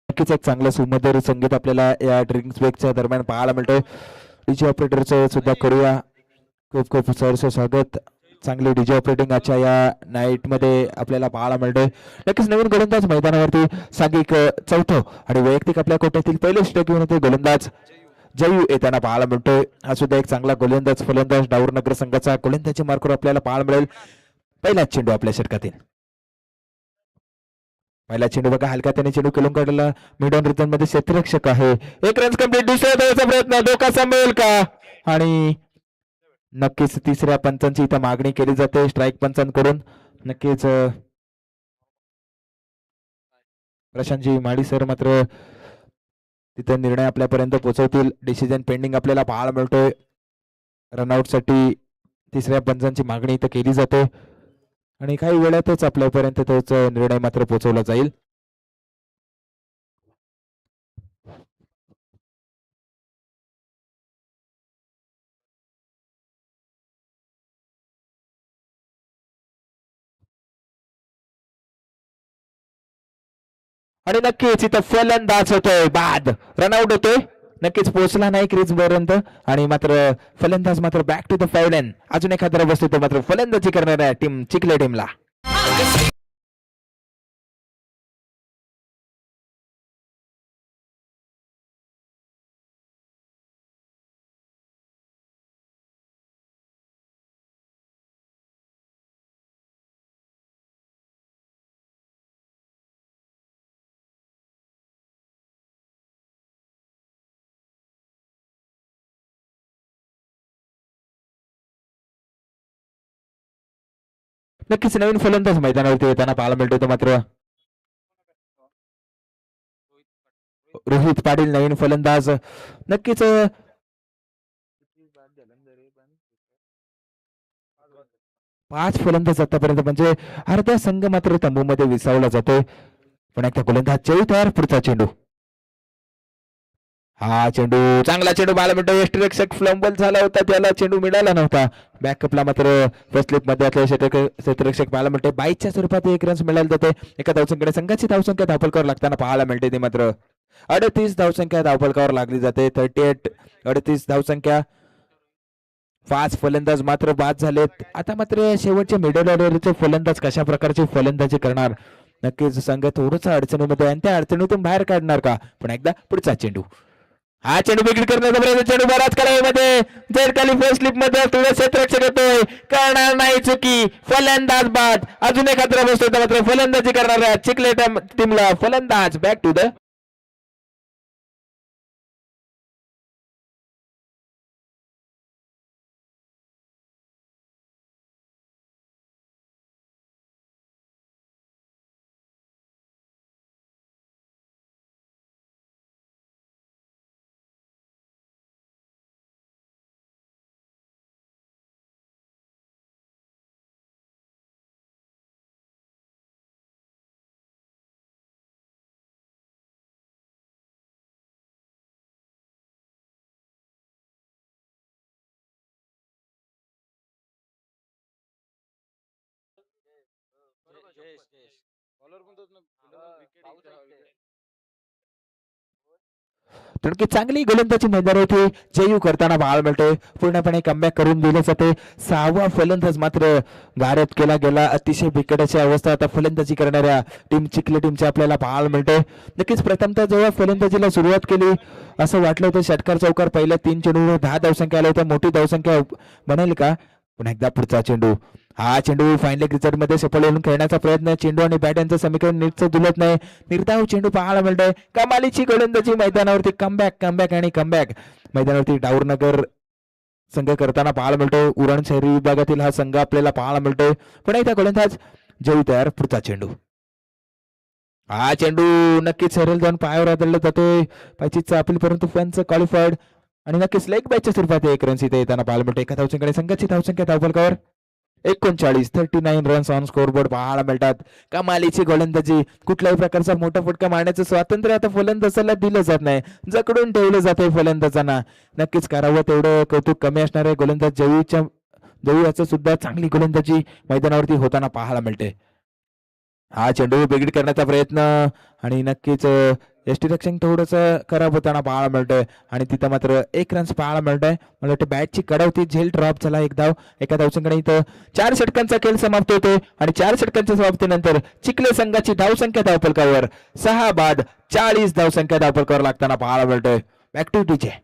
नक्कीच एक चांगलं सुमधुर संगीत आपल्याला या ड्रिंक्स ब्रेकच्या दरम्यान पाहायला मिळतंय. डीजे ऑपरेटरचं सुद्धा करूया खूप खूप सहर्ष स्वागत. चांगली डीजे ऑपरेटिंग आजच्या या नाईट मध्ये आपल्याला पाहायला मिळतंय. नक्कीच नवीन गोलंदाज मैदानावरती सांघिक चौथं आणि वैयक्तिक आपल्या कोट्यातील पहिले षटक घेऊन येते गोलंदाज जयू येताना पाहायला मिळतोय. हा सुद्धा एक चांगला गोलंदाज फलंदाज डाऊर नगर संघाचा गोलंदाजी मार्कवर आपल्याला पाहायला मिळेल. पहिलाच चेंडू आपल्या षटकातील. पहिला चेंडू बघा हलका त्याने चेंडू केलून काढला. मिड ऑन रिटर्न मध्ये क्षेत्ररक्षक आहे. एक रन कंप्लीट. दुसऱ्या धावाचा प्रयत्न धोका सांभाळेल का आणि नक्कीच तिसऱ्या पंचांची इथं मागणी केली जाते स्ट्राईक पंचांकडून. नक्कीच प्रशांतजी माडी सर मात्र तिथे निर्णय आपल्यापर्यंत पोहोचवतील. डिसिजन पेंडिंग आपल्याला पाहायला मिळतोय. रनआउट साठी तिसऱ्या पंचांची मागणी इथं केली जाते आणि काही वेळातच आपल्यापर्यंत तोच निर्णय मात्र पोहोचवला जाईल. आणि नक्कीच इथं फलंदाज होतोय बाद रनआउट होतोय. नक्कीच पोहोचला नाही क्रीज पर्यंत आणि मात्र फलंदाज मात्र बॅक टू द फाईव्ह. अजून एखाद्या वस्तू मात्र फलंदाजी करणाऱ्या टीम चिखले टीमला नक्कीच नवीन फलंदाज मैदानावरती येताना पाहायला मिळतो मात्र रोहित पाटील नवीन फलंदाज नक्कीच 5 फलंदाज आतापर्यंत म्हणजे अर्धा संघ मात्र तंबूमध्ये विसावला जातोय. पण एकदा गोलंदाज चेंडू तयार पुढचा चेंडू हा चेंडू चांगला चेंडू पाहायला मिळतो यष्टीरक्षक फ्लंबल झाला होता त्याला चेंडू मिळाला नव्हता बॅकअपला मात्र फर्स्ट स्लिप मध्ये असलेले क्षेत्ररक्षक पाहायला मिळते बाईच्या स्वरूपात 1 रन्स मिळाले जाते एका धावसंख्येने संघाची धावसंख्या धावफलकावर लागताना पाहायला मिळते ते मात्र 38 धावसंख्या धावफलकावर लागली जाते 38 धावसंख्या 5 फलंदाज मात्र बाद झालेत आता मात्र शेवटचे मिडल ऑर्डरचे फलंदाज कशा प्रकारचे फलंदाजी करणार नक्कीच संघ थोडंसं अडचणीमध्ये आणि त्या अडचणीतून बाहेर काढणार का पण एकदा पुढचा चेंडू हा चेंडू विकेट करण्याचा प्रयत्न चेंडू बराच कालावधीमध्ये जर खाली फर्स्ट स्लिप मध्ये थोडं क्षेत्ररक्षक येतोय करणार नाही चुकी फलंदाज बाद अजून एक खतरा बसतोय मात्र फलंदाजी करणाऱ्या चिखले टीमला फलंदाज बॅक टू द की चांगली गोलंदाजी मैदानावरती जयू करताना पाहायला मिळते पूर्णपणे कमबॅक करून दिले जाते 6वा फलंदाज मात्र गारद केला गेला अतिशय बिकट अशी अवस्था आता फलंदाजी करणाऱ्या चिखली टीमची आपल्याला पाहायला मिळते नक्कीच प्रथमतः जेव्हा फलंदाजीला सुरुवात केली असं वाटलं होतं षटकार चौकार पहिल्या 3 चेंडूवर 10 धावसंख्या आल्या होत्या मोठी धावसंख्या बनेल का पण एकदा पुढचा चेंडू हा चेंडू फायनल क्रिकेट मध्ये सफल होऊन खेळण्याचा प्रयत्न चेंडू आणि बॅट यांचं समीकरण नीटच जुलत नाही निर्धाव चेंडू पाहायला मिळतोय कमालीची गोलंदाजी मैदानावरती कमबॅक आणि कमबॅक मैदानावरती डाऊरनगर संघ करताना पाहायला मिळतो उरण शहरी विभागातील हा संघ आपल्याला पाहायला मिळतोय पण एकदा गोलंदाज जयू तयार पुढचा चेंडू हा चेंडू नक्कीच सरळ जाऊन पायावर आदळला जातोय पायचीचा अपील परंतु फॅनचं क्वालिफाईड आणि नक्कीच लेग बॅचच्या स्वरूपात 1 रन्स इथे येताना पाहायला मिळतो एका धावसंख्येने संघाची धावसंख्या धावफलकावर 39 रन्स ऑन स्कोरबोर्ड पाहायला मिळतात कमालीची गोलंदाजी कुठल्याही प्रकारचा मोठा फटका मारण्याचं स्वातंत्र्य आता फलंदाजाला दिलं जात नाही जकडून ठेवलं जाते फलंदाजांना नक्कीच करावं तेवढं कौतुक कमी असणार आहे गोलंदाज जयू याचं सुद्धा चांगली गोलंदाजी मैदानावरती होताना पाहायला मिळते हा चेंडू बिघड करण्याचा प्रयत्न आणि नक्कीच यष्टीरक्षक थोडस खराब होताना पाहायला मिळतंय आणि तिथं मात्र 1 रन्स पाहायला मिळतंय मला वाटतं बॅटची कडवती झेल ड्रॉप झाला एक धाव एका धावसंख्येने इथं 4 षटकांचा खेळ समाप्त होतोय आणि 4 षटकांच्या समाप्तीनंतर चिखले संघाची धावसंख्या धावफलकावर 6 बाद 40 धावसंख्या धावफलकावर लागताना पाहायला मिळतोय बॅक टू डीजे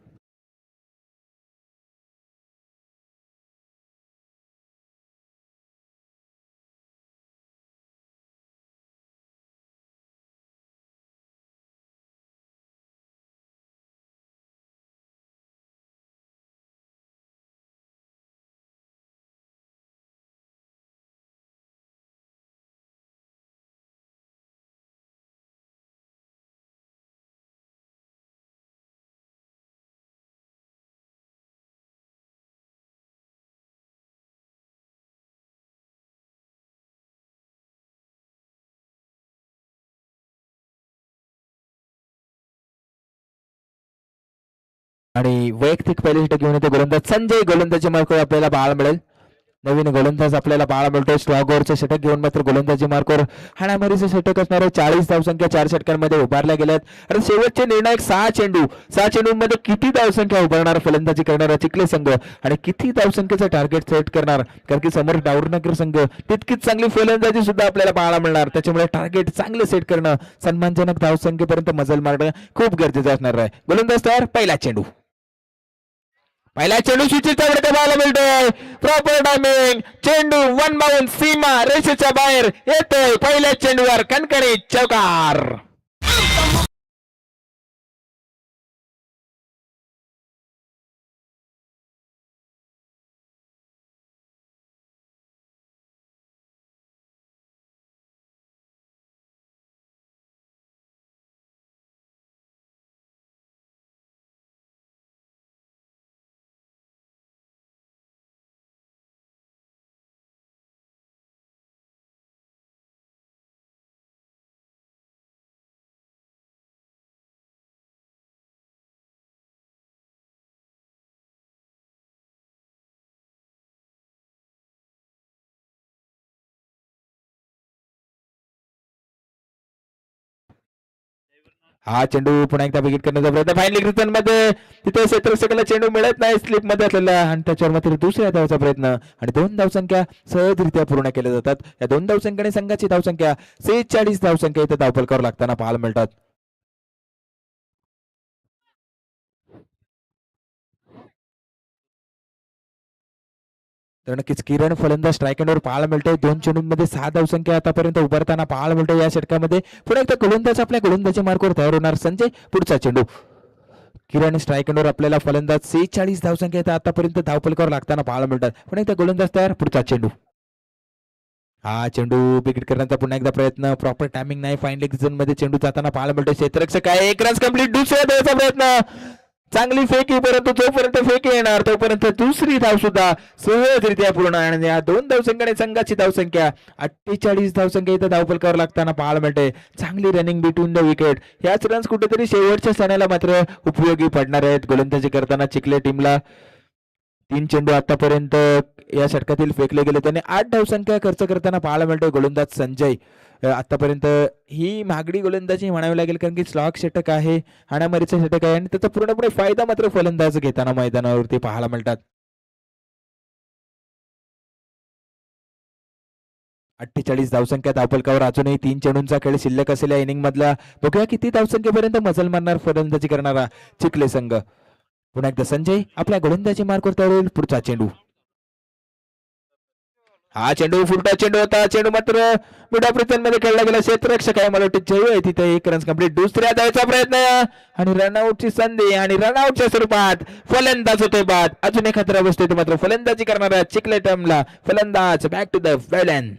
आणि वैयक्तिक पहिले षटक घेऊन येतो गोलंदाज संजय गोलंदाजी मार्कवर आपल्याला पाहायला मिळेल नवीन गोलंदाज आपल्याला पाहायला मिळतोय स्ट्रॉगोरचं षटक घेऊन मात्र गोलंदाजी मार्कवर हाणामारीचं षटक असणार आहे 40 धावसंख्या 4 षटकांमध्ये उभारल्या गेल्यात आणि शेवटचे निर्णायक 6 चेंडूंमध्ये किती धावसंख्या उभारणार फलंदाजी करणारा चिखले संघ आणि किती धावसंख्येचं टार्गेट सेट करणार कारण की समोर डाऊरनगर संघ तितकीच चांगली फलंदाजी सुद्धा आपल्याला पाहायला मिळणार त्याच्यामुळे टार्गेट चांगले सेट करणं सन्मानजनक धावसंख्येपर्यंत मजल मारणं खूप गरजेचं असणार आहे गोलंदाज तयार पहिला चेंडू सूचित पाहायला मिळतोय प्रॉपर टायमिंग चेंडू 1 बाउंड सीमा रेषेच्या बाहेर येतोय पहिल्या चेंडूवर कणकणीत चौकार हा चेंडू पुन्हा एकदा विकेट करण्याचा प्रयत्न फायनली क्रिटन मध्ये तिथे क्षेत्ररक्षकाला चेंडू मिळत नाही स्लिप मध्ये असलेला आणि त्याच्यावर मात्र दुसऱ्या धावाचा प्रयत्न आणि 2 धावसंख्या सहजरित्या पूर्ण केल्या जातात. या 2 धावसंख्येने संघाची धावसंख्या 46 धावसंख्या इथे धावफलकावर लागताना पाहायला मिळतात. तर नक्कीच किरण फलंदाज स्ट्राईक एंडवर पाहायला मिळतोय. 2 चेंडूंमध्ये 6 धावसंख्या आतापर्यंत उभारताना पाहायला मिळतोय या षटकामध्ये. पुन्हा एकदा गोलंदाज आपल्या गोलंदाजी मार्गावर तयार होणार. संजय पुढचा चेंडू किरण स्ट्राईक एंडवर आपल्याला फलंदाज 46 धावसंख्या आतापर्यंत धावफलकावर लागताना पाहायला मिळतात. पुन्हा एकदा गोलंदाज तयार पुढचा चेंडू हा चेंडू विकेट करण्याचा पुन्हा एकदा प्रयत्न प्रॉपर टायमिंग नाही फाईन झोन मध्ये चेंडू जाताना पाहायला मिळतोय. क्षेत्ररक्षक आहे एक रन कंप्लीट दुसऱ्या धावाचा प्रयत्न चांगली फेकी परंतु जोपर्यंत फेकी येणार तोपर्यंत दुसरी धाव सुद्धा सहजरित्या पूर्ण आणि या 2 धावसंख्येने संघाची धावसंख्या 48 धावसंख्या इथं धावफलकावर लागताना पाहायला मिळते. चांगली रनिंग बिटवीन द विकेट ह्याच रन्स कुठेतरी शेवटच्या सणाला मात्र उपयोगी पडणार आहेत. गोलंदाजी करताना चिखले टीमला 3 चेंडू आतापर्यंत या षटकातील फेकले गेले. त्याने 8 धावसंख्या खर्च करताना पाहायला मिळतोय गोलंदाज संजय. आतापर्यंत ही महागडी गोलंदाजी म्हणावी लागेल कारण की स्लॉग षटक आहे हाणामारीचं षटक आहे आणि त्याचा पूर्णपणे फायदा मात्र फलंदाज घेताना मैदानावरती पाहायला मिळतात. 48 धावसंख्या धावफलकावर अजूनही 3 चेंडूंचा खेळ शिल्लक असलेल्या इनिंग मधला बघूया किती धावसंख्येपर्यंत मजल मारणार फलंदाजी करणारा चिखले संघ. पुन्हा एकदा संजय आपल्या गोलंदाजी मार्गावर तयार होईल पुढचा चेंडू हा चेंडू फुलटा चेंडू होता चेंडू मात्र मिडा मध्ये खेळला गेला. क्षेत्ररक्षक आहे मला वाटतं जय आहे तिथे एक रन कंप्लीट दुसऱ्या धावेचा प्रयत्न आणि रनआउटची संधी आणि रनआउटच्या स्वरूपात फलंदाज होतोय बाद. अजून एखाद्या अवस्थेत मात्र फलंदाजी करणारा चिखले टीमला फलंदाज बॅक टू द वेलन.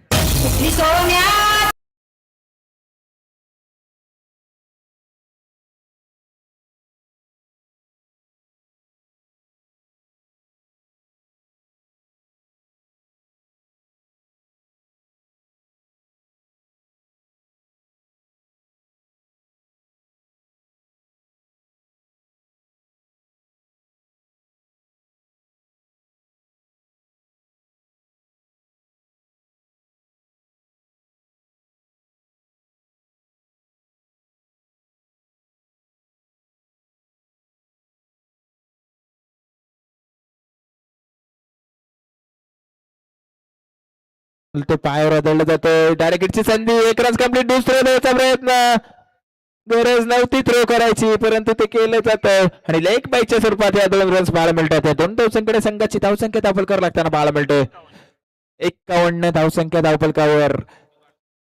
ते पायावर आदळलं जातं डायरेक्टची संधी एक रन कंप्लीट दुसऱ्या धावेचा प्रयत्न गरज नव्हती थ्रो करायची परंतु ते केलं जातं आणि लेग बाईच्या स्वरूपात या 2 रन्स पाहायला मिळतात. या 2 धावसंख्येने संघाची धावसंख्या धावफलकावर लागताना पाहायला मिळते. 51 धावसंख्या धावफलकावर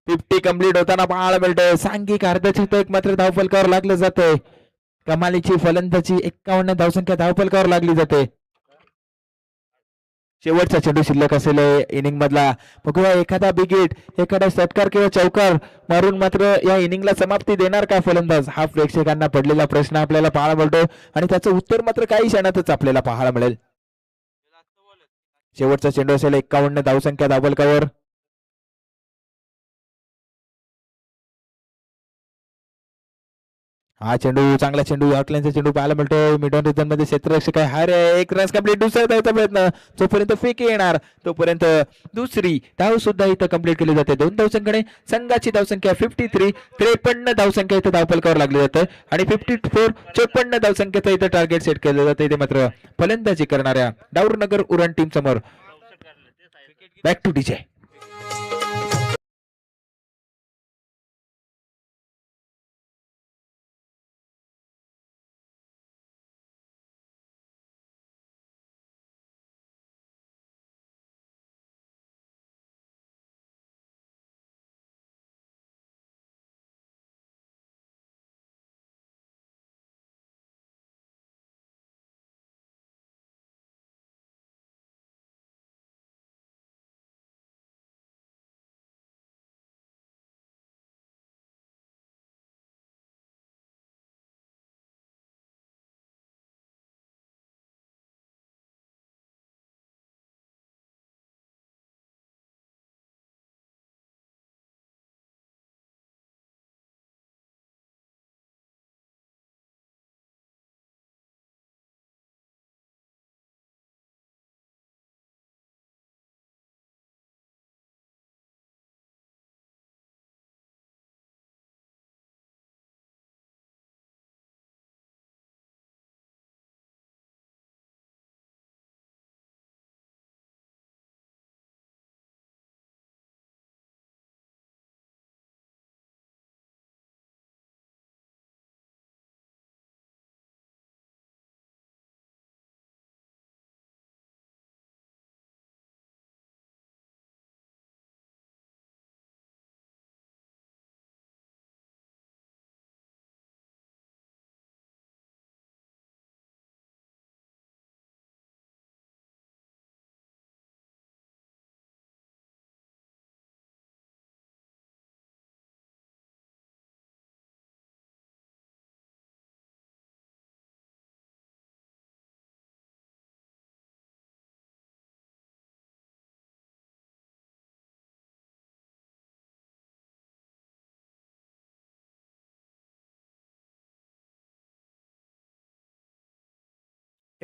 50 कंप्लीट होताना पाहायला मिळते. सांघिक अर्धशतक मात्र धावफलकावर लागलं जाते. कमालीची फलंदाजी 51 धावसंख्या धावफलकावर लागली जाते. शेवटचा चेंडू शिल्लक असेल इनिंग मधला बघूया एखादा बिगेट एखादा षटकार किंवा चौकार मारून मात्र या इनिंगला समाप्ती देणार का फलंदाज हा प्रेक्षकांना पडलेला प्रश्न आपल्याला पाहायला मिळतो आणि त्याचं उत्तर मात्र काही क्षणातच आपल्याला पाहायला मिळेल. शेवटचा चेंडू असेल 51 धावसंख्या धावफलकावर हा चेंडू चांगला चेंडू ऑटलाईनचा चेंडू पाहायला मिळतो. मिडॉन रिझन मध्ये क्षेत्ररक्षक आहे हार एक रन कंप्लीट दुसऱ्या धावचा प्रयत्न जोपर्यंत फेकी येणार तोपर्यंत दुसरी धाव सुद्धा इथं कंप्लीट केली जाते. 2 धावसंख्येने संघाची धावसंख्या 53 53 धावसंख्या इथं धावफलकावर लागली जाते आणि 54 54 धावसंख्येचं इथं टार्गेट सेट केलं जातं. इथे मात्र फलंदाजी करणाऱ्या डाऊरनगर उरण टीम समोर बॅक टू डीजे.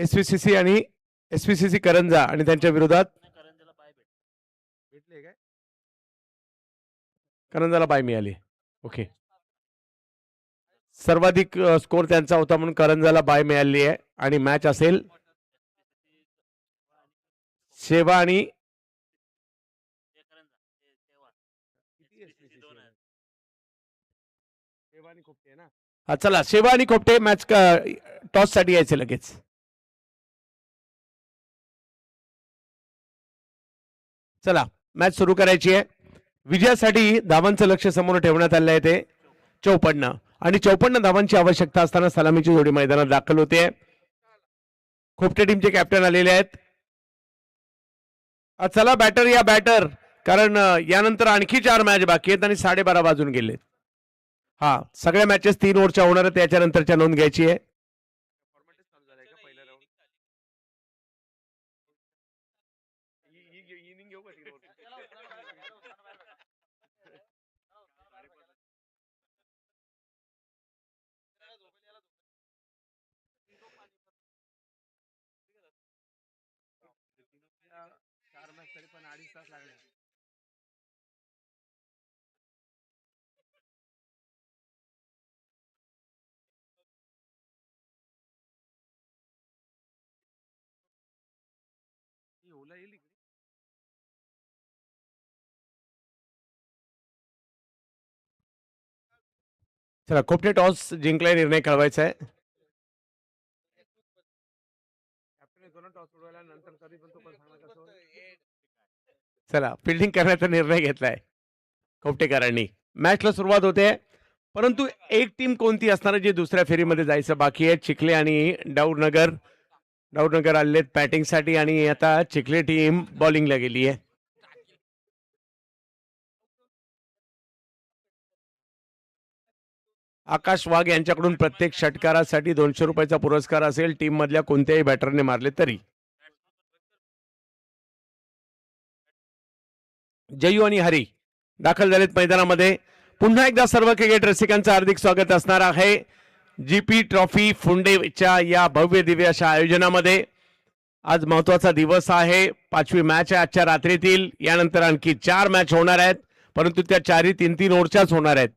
SVCC आणि SVCC करंजा आणि त्यांच्या विरोधात भेटले काय करंजाला बाय मिळाली. ओके, सर्वाधिक स्कोर त्यांचा होता म्हणून करंजाला बाय मिळाली आहे आणि मॅच असेल शेवा आणि चला शेवा आणि खोपटे मॅच टॉस साठी यायचे लगेच. चला मॅच सुरू करायची आहे. विजयासाठी धावांचं लक्ष समोर ठेवण्यात आलं आहे ते 54 आणि 54 धावांची आवश्यकता असताना सलामीची जोडी मैदानात दाखल होते. खोपटे टीमचे कॅप्टन आलेले आहेत. चला बॅटर या बॅटर, कारण यानंतर आणखी 4 मॅच बाकी आहेत आणि 12:30 वाजून गेलेत. हा, सगळ्या मॅचेस 3 ओव्हरच्या होणार आहेत, त्याच्यानंतरच्या नोंद घ्यायची आहे. चला खोपटे टॉस जिंकलाय, निर्णय कळवायचा आहे. चला फिल्डिंग करण्याचा निर्णय घेतलाय खोपटेकरांनी. मॅचला सुरुवात होते, परंतु एक टीम कोणती असणार जे दुसऱ्या फेरीमध्ये जायचं बाकी आहे. चिखले आणि डाऊनगर आलेत बॅटिंगसाठी आणि आता चिखले टीम बॉलिंगला गेली आहे. आकाश वाघ यांच्याकडून प्रत्येक षटकारासाठी 200 रुपयाचा पुरस्कार असेल, टीम मधल्या कोणत्याही बॅटरने मारले तरी. जयू आणि हरी दाखल झालेत मैदानामध्ये. पुन्हा एकदा सर्व क्रिकेट रसिकांचं हार्दिक स्वागत असणार आहे जीपी ट्रॉफी फुंडेच्या या भव्य दिव्य अशा आयोजनामध्ये. आज महत्वाचा दिवस आहे. 5वी मॅच आहे आजच्या रात्रीतील. यानंतर आणखी 4 मॅच होणार आहेत, परंतु त्या 4ही 3-3 ओव्हरच्याच होणार आहेत.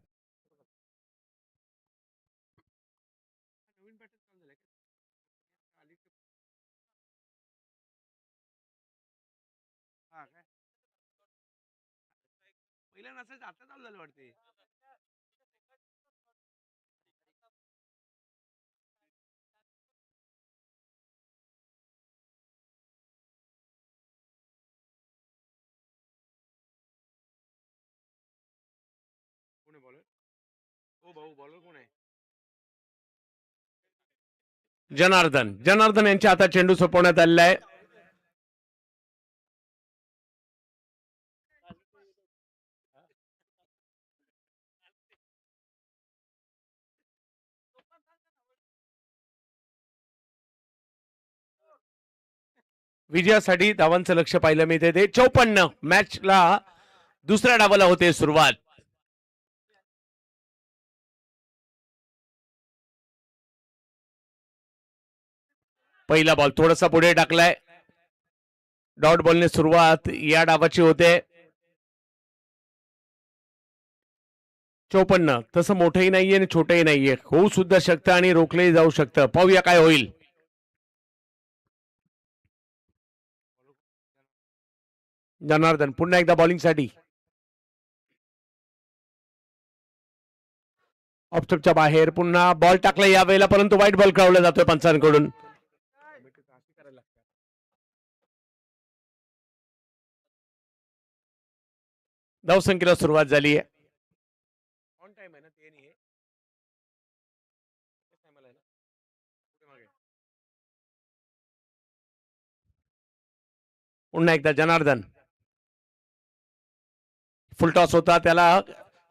आता चालू झालं वाटते. कोण आहे बॉलर? ओ भाऊ, बॉलर कोण आहे? जनार्दन यांच्या हातात चेंडू सोपवण्यात आलेला आहे. विजयासाठी धावांचं लक्ष पाहिलं मी ते 54. मॅचला दुसऱ्या डावाला होते सुरुवात. पहिला बॉल थोडासा पुढे टाकलाय. डॉट बॉलने सुरुवात या डावाची होते. 54 तसं मोठंही नाहीये आणि छोटंही नाहीये, होऊ सुद्धा शकतं आणि रोखलंही जाऊ शकतं. पाहूया काय होईल. जनार्दन पुन्हा एकदा बॉलिंगसाठी. ऑफस्टपच्या बाहेर पुन्हा बॉल टाकला यावेळेला, परंतु वाईट बॉल खेळवला जातोय पंचांकडून. धावसंख्येला सुरुवात झाली आहे. पुन्हा एकदा जनार्दन. फुलटॉस होता, त्याला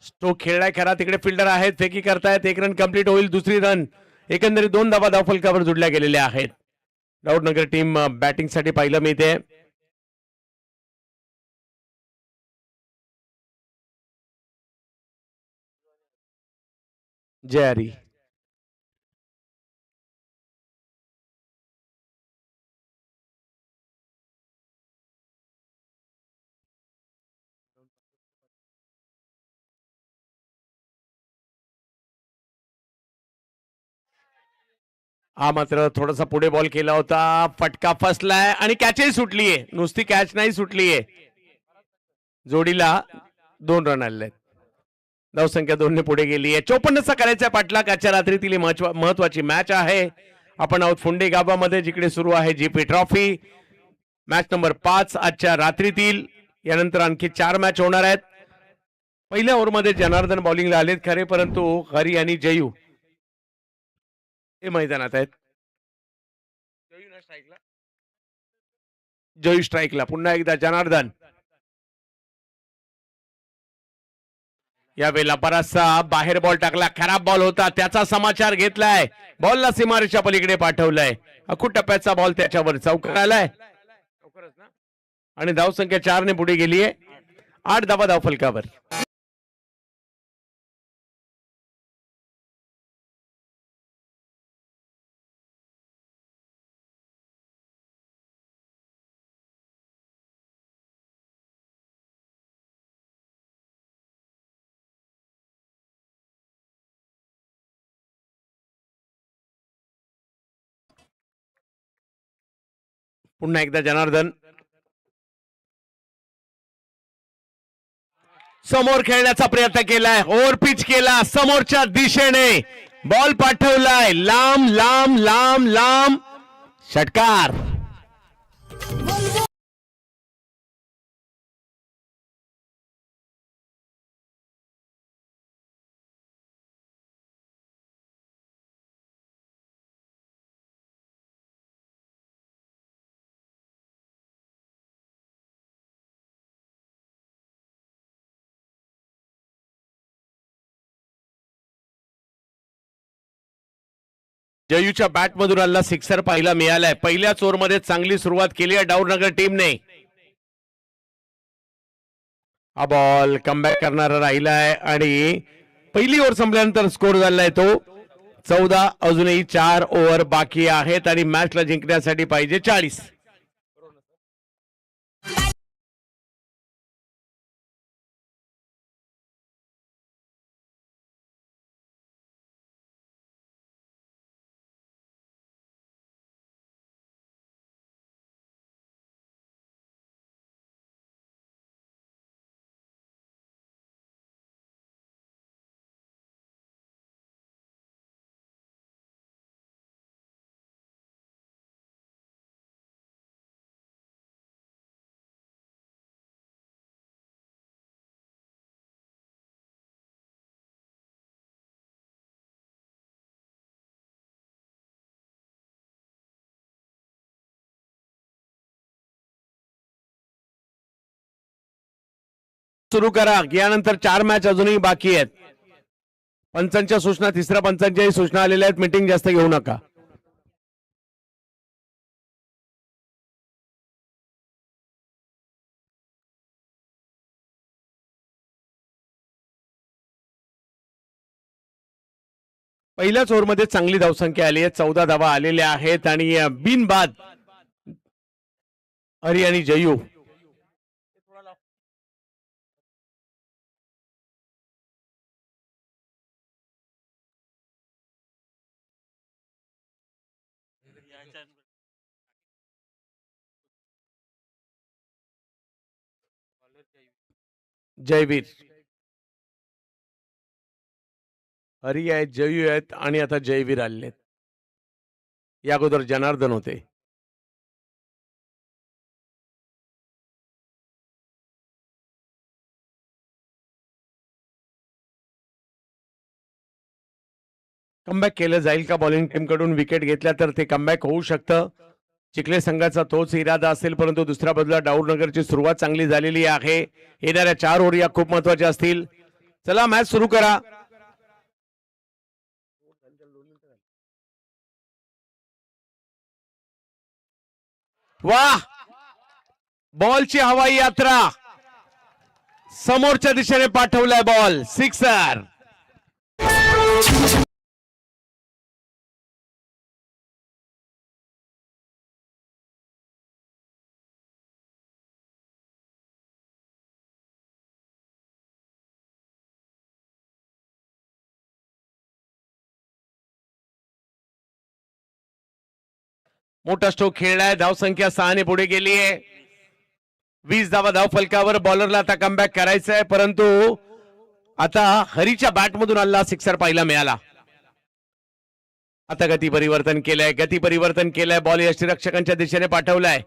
स्ट्रोक खेळलाय खरा. तिकडे फिल्डर आहेत, फेकी करतायत. 1 रन कंप्लीट होईल. दुसरी रन. एकंदरीत 2 धावा धावफलकावर जुडल्या गेलेल्या आहेत. राऊतनगर टीम बॅटिंगसाठी पाहिलं मी ते. जय हरी. हा मात्र थोडासा पुढे बॉल केला होता, फटका फसलाय आणि कॅचही सुटलीये, नुसती कॅच नाही सुटलीये. जोडीला 2 रन आले. धावसंख्या 2 ने पुढे गेली आहे. 54चा करायचा पाठलाग. आजच्या रात्रीतील महत्वाची मॅच आहे. आपण आहोत फुंडे गावामध्ये, जिकडे सुरू आहे जीपी ट्रॉफी मॅच नंबर 5 आजच्या रात्रीतील. यानंतर आणखी 4 मॅच होणार आहेत. पहिल्या ओव्हरमध्ये जनार्दन बॉलिंगला आलेत खरे, परंतु हरी आणि जयू हे मैदानात आहेत. जयू स्ट्राईकला. पुन्हा एकदा जनार्दन. यावेळेला बराचसा बाहेर बॉल टाकला, खराब बॉल होता, त्याचा समाचार घेतलाय, बॉलला सीमारेषा पलीकडे पाठवलाय. अखूट टप्प्याचा बॉल त्याच्यावर चौकार आलाय आणि धावसंख्या 4 ने पुढे गेलीये. 8 धावा धावफलकावर. पुन्हा एकदा जनार्दन. समोर खेळण्याचा प्रयत्न केलाय, ओव्हर पिच केला, समोरच्या दिशेने बॉल पाठवलाय, लांब लांब लांब लांब, षटकार. जयूच्या बॅट मधून आलेला सिक्सर पाहायला मिळालाय. पहिल्याच ओव्हरमध्ये चांगली सुरुवात केली आहे डाऊरनगर टीमने. हा बॉल कमबॅक करणारा राहिलाय आणि पहिली ओव्हर संपल्यानंतर स्कोर झालाय तो 14. अजूनही 4 ओव्हर बाकी आहेत आणि मॅचला जिंकण्यासाठी पाहिजे 40. सुरू करा. यानंतर 4 मॅच अजूनही बाकी आहेत. पंचांच्या सूचना, तिसऱ्या पंचांच्याही सूचना आलेल्या आहेत. मीटिंग जास्त घेऊ नका. पहिल्याच ओव्हरमध्ये चांगली धावसंख्या आली आहे, 14 धावा आलेल्या आहेत आणि बिनबाद हरी आणि जयू. जयवीर. हरी आहेत, जयू आहेत आणि आता जयवीर आलेले आहेत. या अगोदर जनार्दन होते. कमबॅक केलं जाईल का बॉलिंग टीम कडून? विकेट घेतल्या तर ते कमबॅक होऊ शकतं. चिखले संघाचा तोच इरादा असेल, परंतु दुसऱ्या बाजूला डाऊरनगरची सुरुवात चांगली झालेली आहे. येणाऱ्या 4 ओव्हर या खूप महत्वाच्या असतील. चला मॅच सुरू करा. वाह, बॉलची हवाई यात्रा, समोरच्या दिशेने पाठवलाय बॉल, सिक्सर. मोठा स्ट्रोक खेळलाय, धावसंख्या 6 पुढे गेली आहे. 20 धावा धाव फलकावर. बॉलरला आता कमबॅक करायचं आहे, परंतु आता हरीच्या बॅटमधून हल्ला सिक्सर पाहायला मिळाला. आता गती परिवर्तन केलंय, बॉल यष्टीरक्षकांच्या दिशेने पाठवलाय.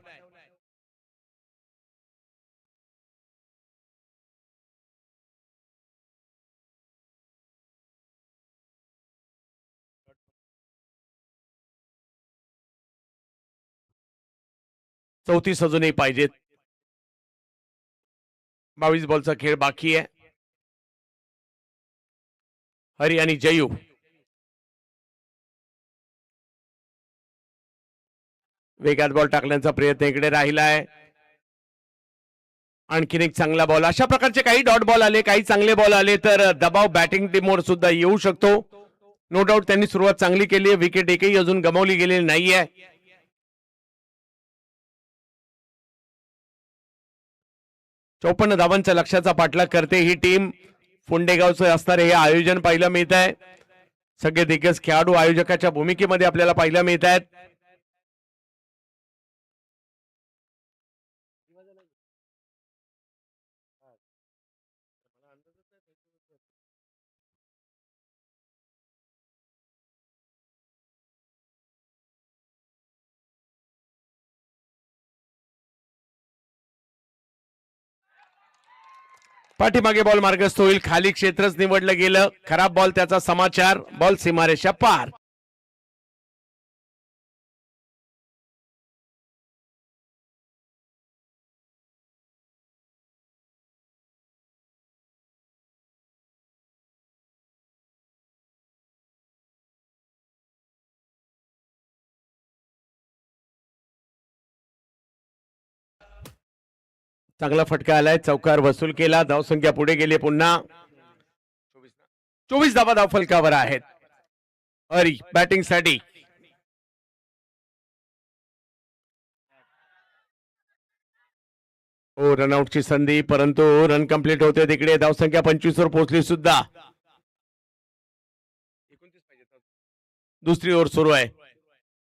चौतीस अजूनही पाहिजेत. 22 बॉलचा खेळ बाकी आहे. हरी आणि जयू वेगात बॉल टाकण्याचा प्रयत्न इकडे राहिलाय. आणखीन एक चांगला बॉल. अशा प्रकारचे काही डॉट बॉल आले, काही चांगले बॉल आले तर दबाव बॅटिंग टीमवर सुद्धा येऊ शकतो. नो डाऊट त्यांनी सुरुवात चांगली केली आहे. विकेट एकही अजून गमावली गेलेली नाहीये. 54 धावांच्या लक्ष्याचा पाठलाग करते ही टीम. फुंडेगावचं असणारे हे आयोजन पाहायला मिळत आहे. सगळे दिग्गज खेळाडू आयोजकाच्या भूमिकेमध्ये आपल्याला पाहायला मिळत आहेत. पाठीमागे बॉल मार्गस्थ होईल. खाली क्षेत्रच निवडलं गेलं. खराब बॉल त्याचा समाचार. बॉल सीमारेषा पार. चांगला फटका आलाय. चौकार वसूल केला. धावसंख्या पुढे गेली पुन्हा. 24 धावा धाव फलकावर आहेत. हरी बॅटिंग साठी. हो, रनआउटची संधी, परंतु रन कंप्लीट होते. तिकडे धावसंख्या 25 वर पोहोचली सुद्धा. दुसरी ओव्हर सुरू आहे.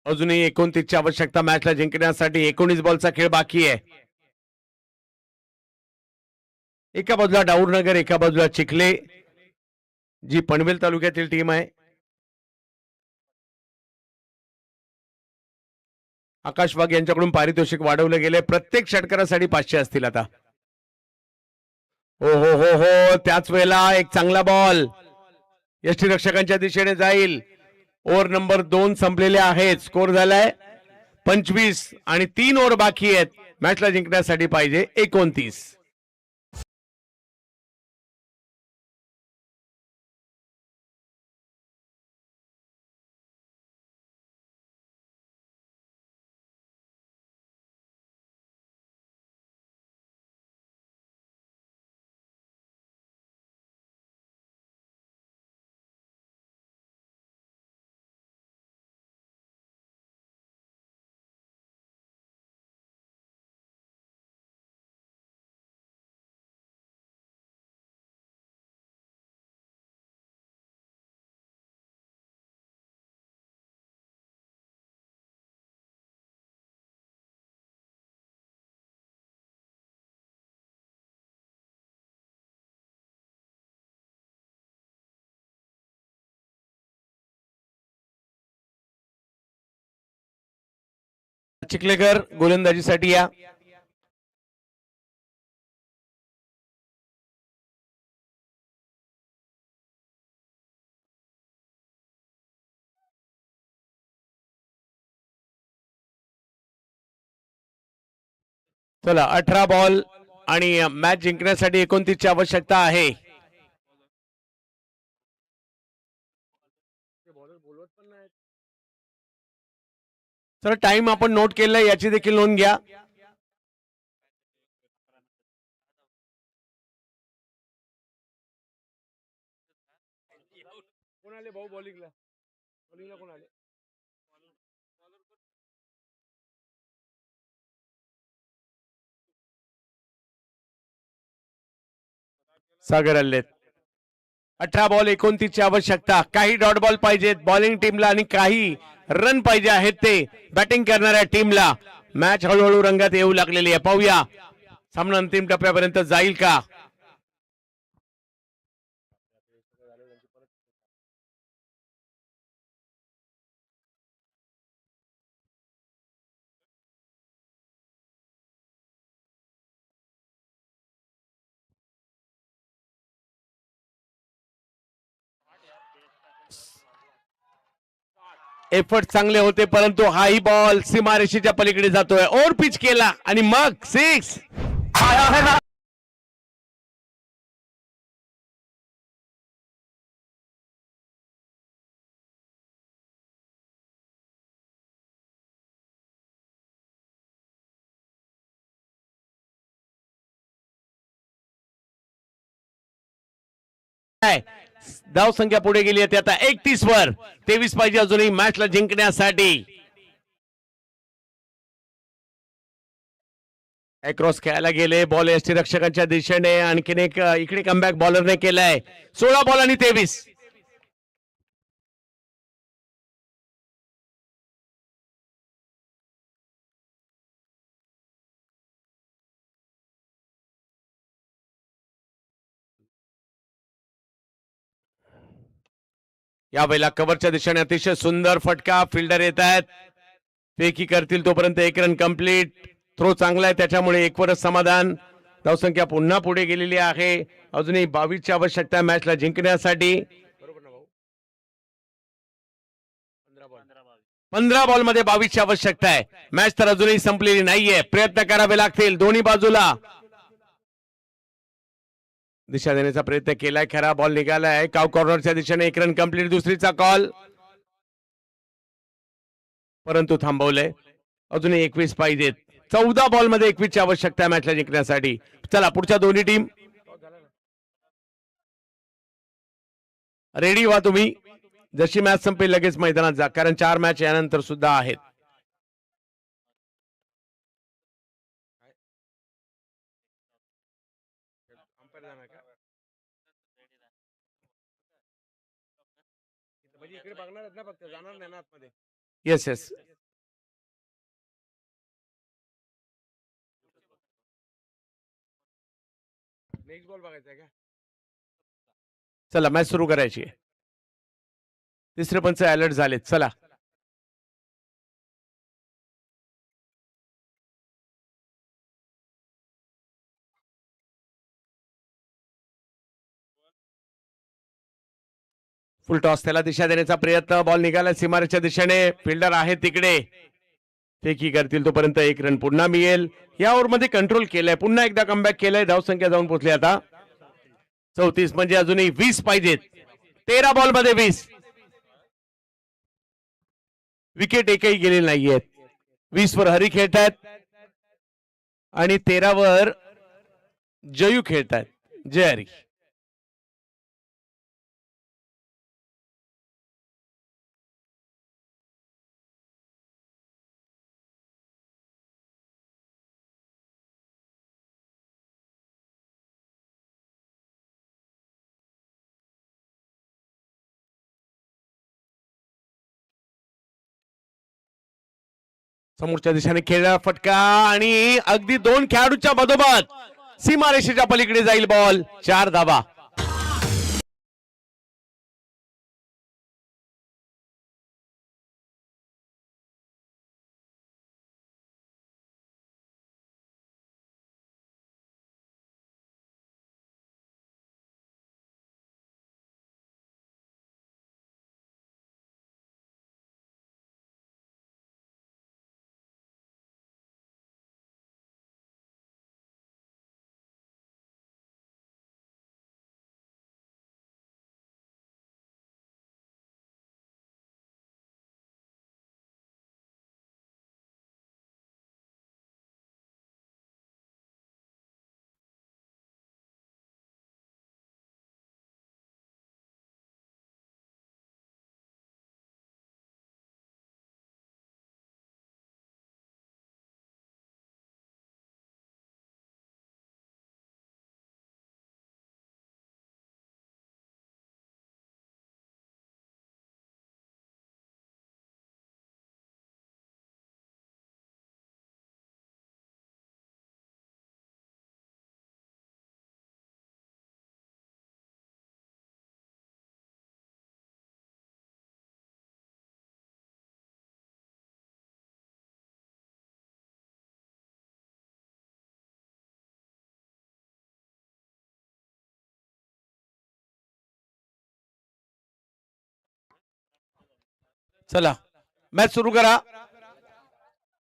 अजूनही 29 ची आवश्यकता मॅचला जिंकण्यासाठी. 19 बॉलचा खेळ बाकी आहे. एका बाजूला डाऊरनगर, एका बाजूला चिखले, जी पनवेल तालुक्यातील टीम आहे. आकाश वाघ यांच्याकडून पारितोषिक वाढवलं गेले. प्रत्येक षटकारासाठी 500 असतील आता. हो हो हो हो, त्याच वेळेला एक चांगला बॉल यष्टीरक्षकांच्या दिशेने जाईल. ओव्हर नंबर 2 संपलेले आहेत. स्कोर झालाय 25 आणि 3 ओव्हर बाकी आहेत. मॅचला जिंकण्यासाठी पाहिजे 29. चिखलेकर गोलंदाजीसाठी या. चला, 18 बॉल आणि मॅच जिंकण्यासाठी 29 ची आवश्यकता आहे. सर, टाइम आपण नोट केलाय, याची देखील नोंद घ्या. कोण आले भाऊ बॉलिंगला? बॉलिंगला कोण आले? सागर आलेत. 18 बॉल 29 ची आवश्यकता. काही डॉट बॉल पाहिजेत बॉलिंग टीमला आणि काही रन पाहिजे आहेत ते बॅटिंग करणाऱ्या टीमला. मॅच हळूहळू रंगात येऊ लागलेली आहे. पाहूया सामना अंतिम टप्प्यापर्यंत जाईल का. एफर्ट चांगले होते परंतु हाही बॉल सीमारेषेच्या पलीकडे जातोय. ओव्हर पिच केला आणि मग सिक्स. धाव संख्या पुढे गेली आहे आता 31 वर. 23 पाहिजे अजूनही मॅचला जिंकण्यासाठी. क्रॉस खेळायला गेले बॉल यष्टीरक्षकांच्या दिशेने. आणखीन एक इकडे कमबॅक बॉलरने केलाय. 16 बॉल आणि 23. यावेळेला कव्हरच्या दिशेने अतिशय सुंदर फटका. फिल्डर येत आहेत फेकी करतील तोपर्यंत 1 रन कंप्लीट. थ्रो चांगला आहे त्याच्यामुळे 1 वरच समाधान. धावसंख्या पुन्हा पुढे गेलेली आहे. अजूनही 22 ची आवश्यकता मॅचला जिंकण्यासाठी. 15 बॉल मध्ये 22 ची आवश्यकता आहे. मॅच तर अजूनही संपलेली नाहीये. प्रयत्न करावे लागतील दोन्ही बाजूला. दिशा देण्याचा प्रयत्न केलाय खरा. बॉल निघालाय काव कॉर्नरच्या दिशेने. 1 रन कंप्लीट. दुसरीचा कॉल परंतु थांबवलंय. अजूनही 21 पाहिजेत. 14 बॉल मध्ये 21 ची आवश्यकता आहे मॅचला जिंकण्यासाठी. चला पुढच्या दोन्ही टीम रेडी व्हा तुम्ही. जशी मॅच संपेल लगेच मैदानात जा कारण 4 मॅच यानंतर सुद्धा आहेत. Yes yes. नेक्स्ट बॉल बघायचा आहे का. चला मॅच सुरू करायची आहे. तिसरे पंच अलर्ट झालेत. चला फुल टॉस त्याला दिशा देण्याचा प्रयत्न. बॉल निघाला सीमारेच्या दिशेने. फिल्डर आहे तिकडे फेकी करतील तोपर्यंत 1 रन पुन्हा मिळेल. या ओव्हर मध्ये कंट्रोल केलंय. पुन्हा एकदा कमबॅक केलंय. धावसंख्या जाऊन पोहोचली आता 34 म्हणजे अजूनही 20 पाहिजेत. 13 बॉल मध्ये 20. विकेट एकही गेलेली नाहीयेत. 20 वर हरी खेळतायत आणि 13 वर जयू खेळतायत. जय हरी. समोरच्या दिशेने खेळला फटका आणि अगदी 2 खेळाडूच्या मधोमध सीमारेषेच्या पलीकडे जाईल बॉल. 4 धावा. चला मॅच सुरू करा.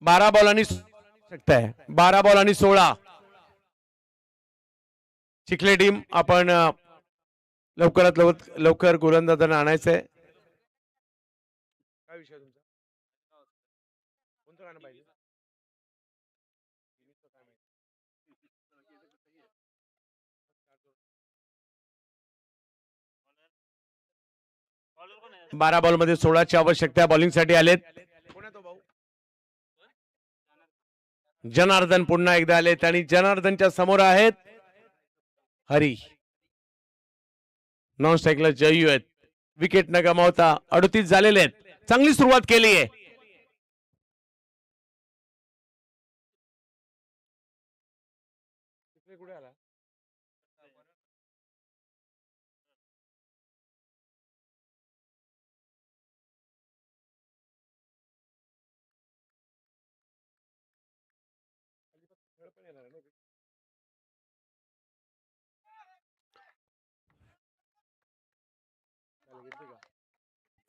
12 बॉलांनी शकता है 12 बॉल आणि 16. चिखले टीम आपण लवकरात लवकर गोलंदाजांना आणायचंय. काय विषय तुमचा कोणतं गाणं पाहिजे? 12 बॉल मध्ये 16ची आवश्यकता. बॉलिंग साठी आलेत जनार्दन. पुन्हा एकदा आलेत आणि जनार्दनच्या समोर आहेत हरी. नॉन स्ट्राईकला जयू आहेत. विकेट न गमावता 38 झालेले आहेत. चांगली सुरुवात केली आहे. कुठे आला?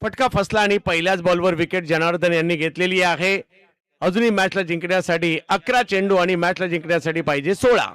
फटका फसला आणि पहिल्याच बॉलवर विकेट जनार्दन यांनी घेतलेली आहे. अजूनही मॅचला जिंकण्यासाठी 11 चेंडू आणि मॅचला जिंकण्यासाठी पाहिजे 16.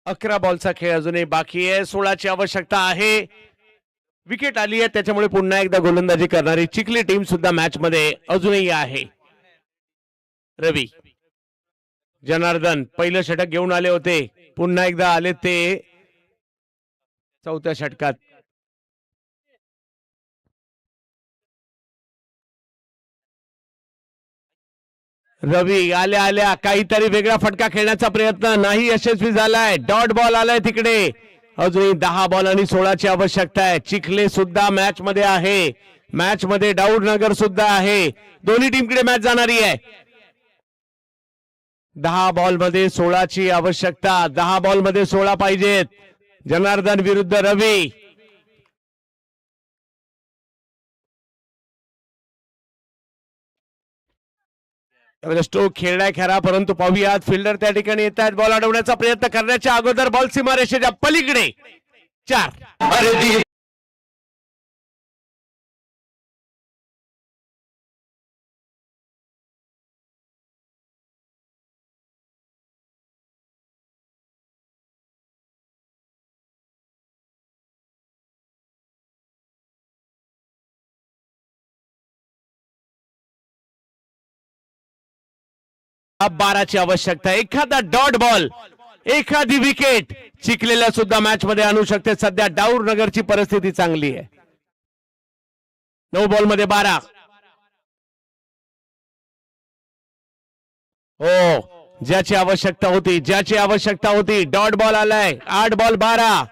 अकरा बॉलचा खेळ अजूनही बाकी आहे. 16ची आवश्यकता आहे. विकेट आली आहे त्याच्यामुळे पुन्हा एकदा गोलंदाजी करणारी चिखली टीम सुद्धा मॅच मध्ये अजूनही आहे. रवी जनार्दन पहिलं षटक घेऊन आले होते. पुन्हा एकदा आले ते चौथ्या षटकात. रवी आल्या आल्या काहीतरी वेगळा फटका खेळण्याचा प्रयत्न नाही यशस्वी झालाय. डॉट बॉल आलाय तिकडे. अजूनही 10 बॉल आणि 16ची आवश्यकता आहे. चिखले सुद्धा मॅच मध्ये आहे. मॅच मध्ये डाऊरनगर सुद्धा आहे. दोन्ही टीमकडे मॅच जाणारी आहे. 10 बॉल मध्ये 16ची आवश्यकता. 10 बॉल मध्ये 16 पाहिजेत. जनार्दन विरुद्ध रवी. स्ट्रोक खेळलाय खरा परंतु पाहूयात फिल्डर त्या ठिकाणी येत आहेत. बॉल अडवण्याचा प्रयत्न करण्याच्या अगोदर बॉल सीमारेषेच्या पलीकडे 4. अब 12ची आवश्यकता. एखादा डॉट बॉल एखादी विकेट चिखलेला सुद्धा मॅच मध्ये आणू शकते. सध्या डाऊरनगरची परिस्थिती चांगली आहे. 9 बॉल मध्ये 12. हो ज्याची आवश्यकता होती ज्याची आवश्यकता होती. डॉट बॉल आलाय. 8 बॉल 12.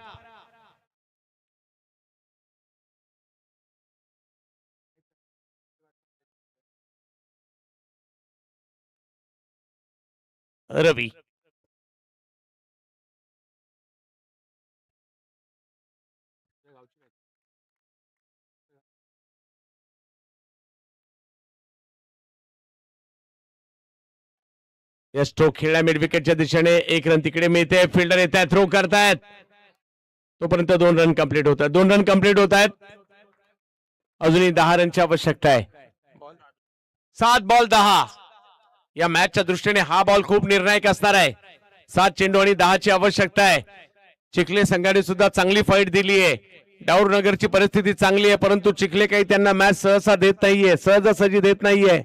रवी या स्ट्रोक खेळला मिड विकेटच्या दिशेने. 1 रन तिकडे मिळते. फिल्डर येत आहेत थ्रो करतायत. तोपर्यंत 2 रन कंप्लीट होत आहेत. 2 रन कंप्लीट होत आहेत. अजूनही 10 रनची आवश्यकता आहे. 7 बॉल 10. या मॅचच्या दृष्टीने हा बॉल खूप निर्णायक असणार आहे. 7 चेंडू आणि 10 ची आवश्यकता आहे. चिखले संघाने सुद्धा चांगली फाईट दिली आहे. डाऊरनगरची परिस्थिती चांगली आहे, परंतु चिखले काही त्यांना मॅच सहसा देत नाहीये, सहजासहजी देत नाहीये.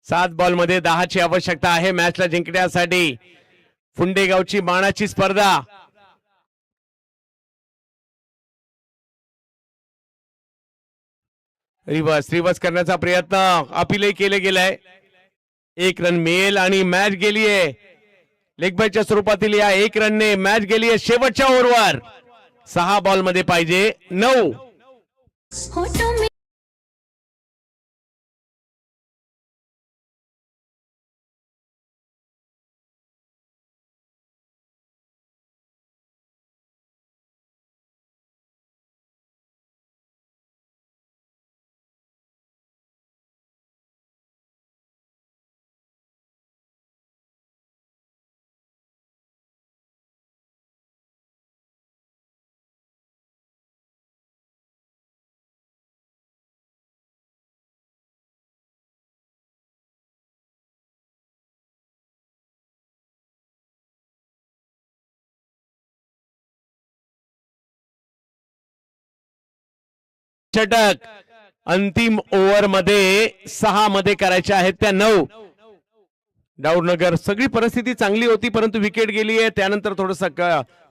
सात बॉल मध्ये 10 ची आवश्यकता आहे मॅचला जिंकण्यासाठी. फुंडेगावची मानाची स्पर्धा. रिवर्स करण्याचा प्रयत्न अपीलही केले गेलाय. 1 रन मिळेल आणि मॅच गेलीये. लेगबायच्या स्वरूपातील या 1 रनने मॅच गेलीये शेवटच्या ओव्हरवर. 6 बॉल मध्ये पाहिजे 9. षटक अंतिम ओव्हर मध्ये 6 मध्ये करायचे आहेत त्या 9. डाऊरनगर सगळी परिस्थिती चांगली होती, परंतु विकेट गेली आहे. त्यानंतर थोडस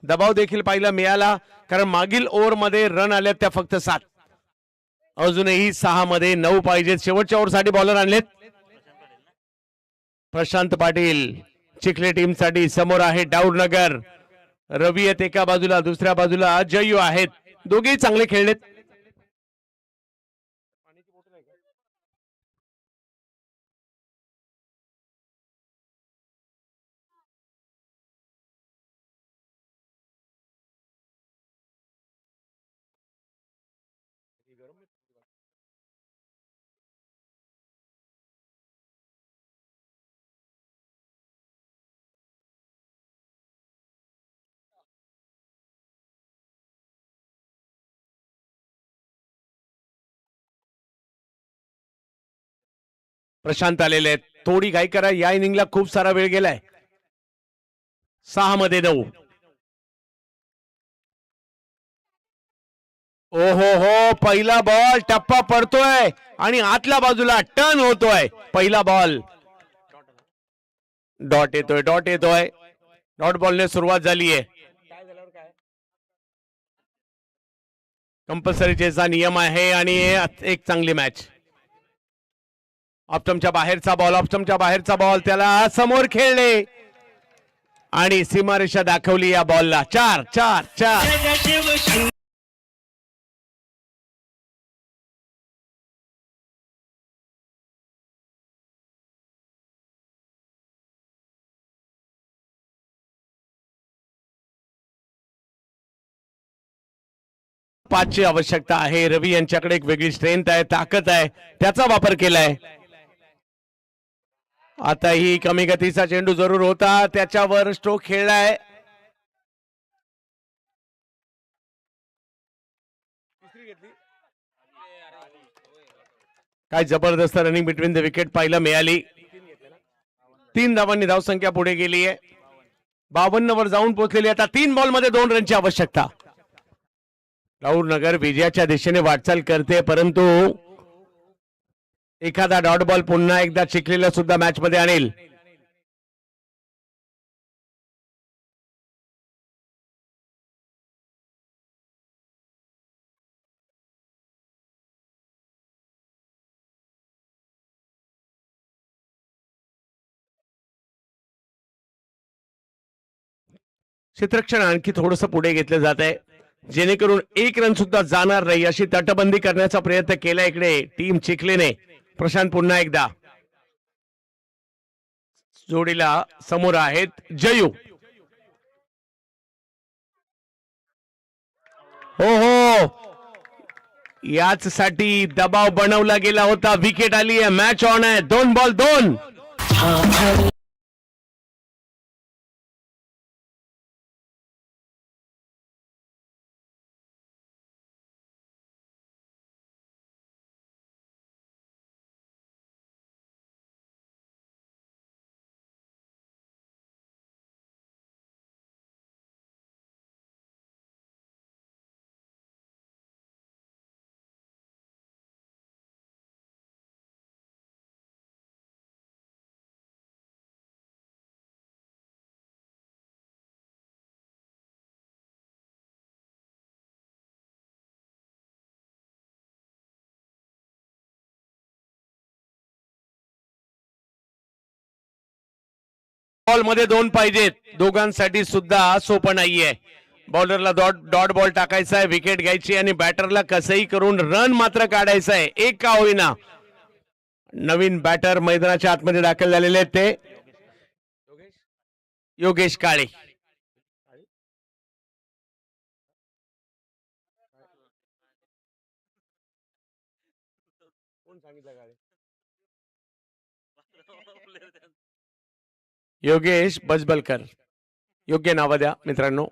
दबाव देखील पाहायला मिळाला, कारण मागील ओव्हर मध्ये रन आले त्या फक्त 7. अजूनही 6 मध्ये 9 पाहिजेत. शेवटच्या ओव्हर साठी बॉलर आणलेत. प्रशांत पाटील चिखले टीम साठी. समोर आहे डाऊरनगर. रवी आहेत एका बाजूला, दुसऱ्या बाजूला जयू आहेत. दोघेही चांगले खेळलेत. प्रशांत आलेले आहेत. थोडी घाई करा, या इनिंगला खूप सारा वेळ गेलाय. 6 मध्ये 9. ओहो हो, पहिला बॉल टप्पा पडतोय आणि आतल्या बाजूला टर्न होतोय. पहिला बॉल डॉट येतोय. डॉट बॉलने सुरुवात झाली आहे. कंपल्सरी चेसचा नियम आहे आणि एक चांगली मॅच. ऑप्टमच्या बाहेरचा बॉल त्याला समोर खेळले आणि सीमारेषा दाखवली या बॉलला. 4. पाचची आवश्यकता आहे. रवी यांच्याकडे एक वेगळी स्ट्रेंथ आहे, ताकद आहे, त्याचा वापर केलाय. आता ही कमी गतीचा चेंडू जरूर होता, त्याच्यावर स्ट्रोक खेळलाय. काय जबरदस्त रनिंग बिटवीन द विकेट पाहायला मिळाली. 3 धावांनी धावसंख्या पुढे गेली आहे. 52 वर जाऊन पोहोचलेली. आता 3 बॉल मध्ये 2 रनची आवश्यकता. डाऊरनगर विजयाच्या दिशेने वाटचाल करते, परंतु एखादा डॉट बॉल पुन्हा एकदा चिखलेला सुद्धा मॅच मध्ये आणेल. क्षेत्ररक्षण आणखी थोडस पुढे घेतलं जात आहे, जेणेकरून 1 रन सुद्धा जाणार नाही अशी तटबंदी करण्याचा प्रयत्न केला इकडे टीम चिखलेने. प्रशांत पुन्हा एकदा जोडीला समोर आहेत जयू. हो, याच साठी दबाव बनवला गेला होता. विकेट आली आहे. मॅच ऑन आहे. 2 बॉल 2. बॉल मध्ये 2 पाहिजेत, दोघांसाठी सुद्धा सोपं नाहीये. बॉलरला डॉट बॉल टाकायचा आहे, विकेट घ्यायची आणि बॅटरला कसंही करून रन मात्र काढायचा आहे, एक का होईना. नवीन बॅटर मैदानाच्या आतमध्ये दाखल झालेले आहेत ते योगेश काळे. योगेश बजबलकर, योग्य नाव द्या मित्रांनो.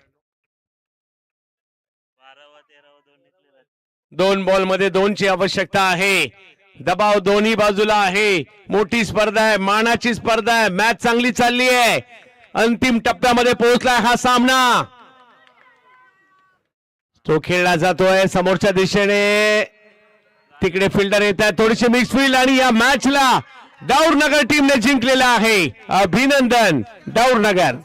2 बॉल मध्ये 2 ची आवश्यकता आहे. दबाव दोन्ही बाजूला आहे, मोठी स्पर्धा आहे, मानाची स्पर्धा आहे, मॅच चांगली चालली आहे, अंतिम टप्प्यामध्ये पोहोचलाय हा सामना. तो खेळला जातोय समोरच्या दिशेने, तिकडे फिल्डर येत आहे, थोडीशी मिक्स फील्ड आणि या मॅचला डाऊरनगर टीमने जिंकलेला आहे. अभिनंदन डाऊरनगर.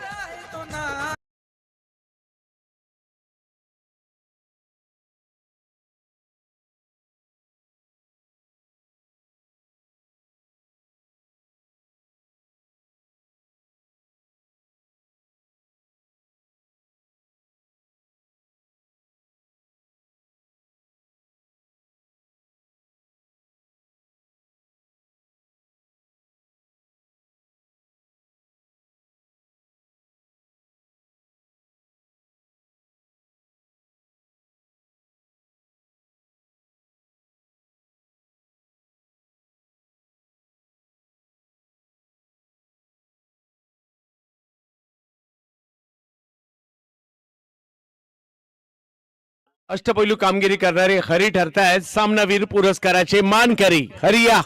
अष्टपैलू कामगिरी करणारे हरी ठरतायत सामनावीर पुरस्काराचे मानकरी. हरिया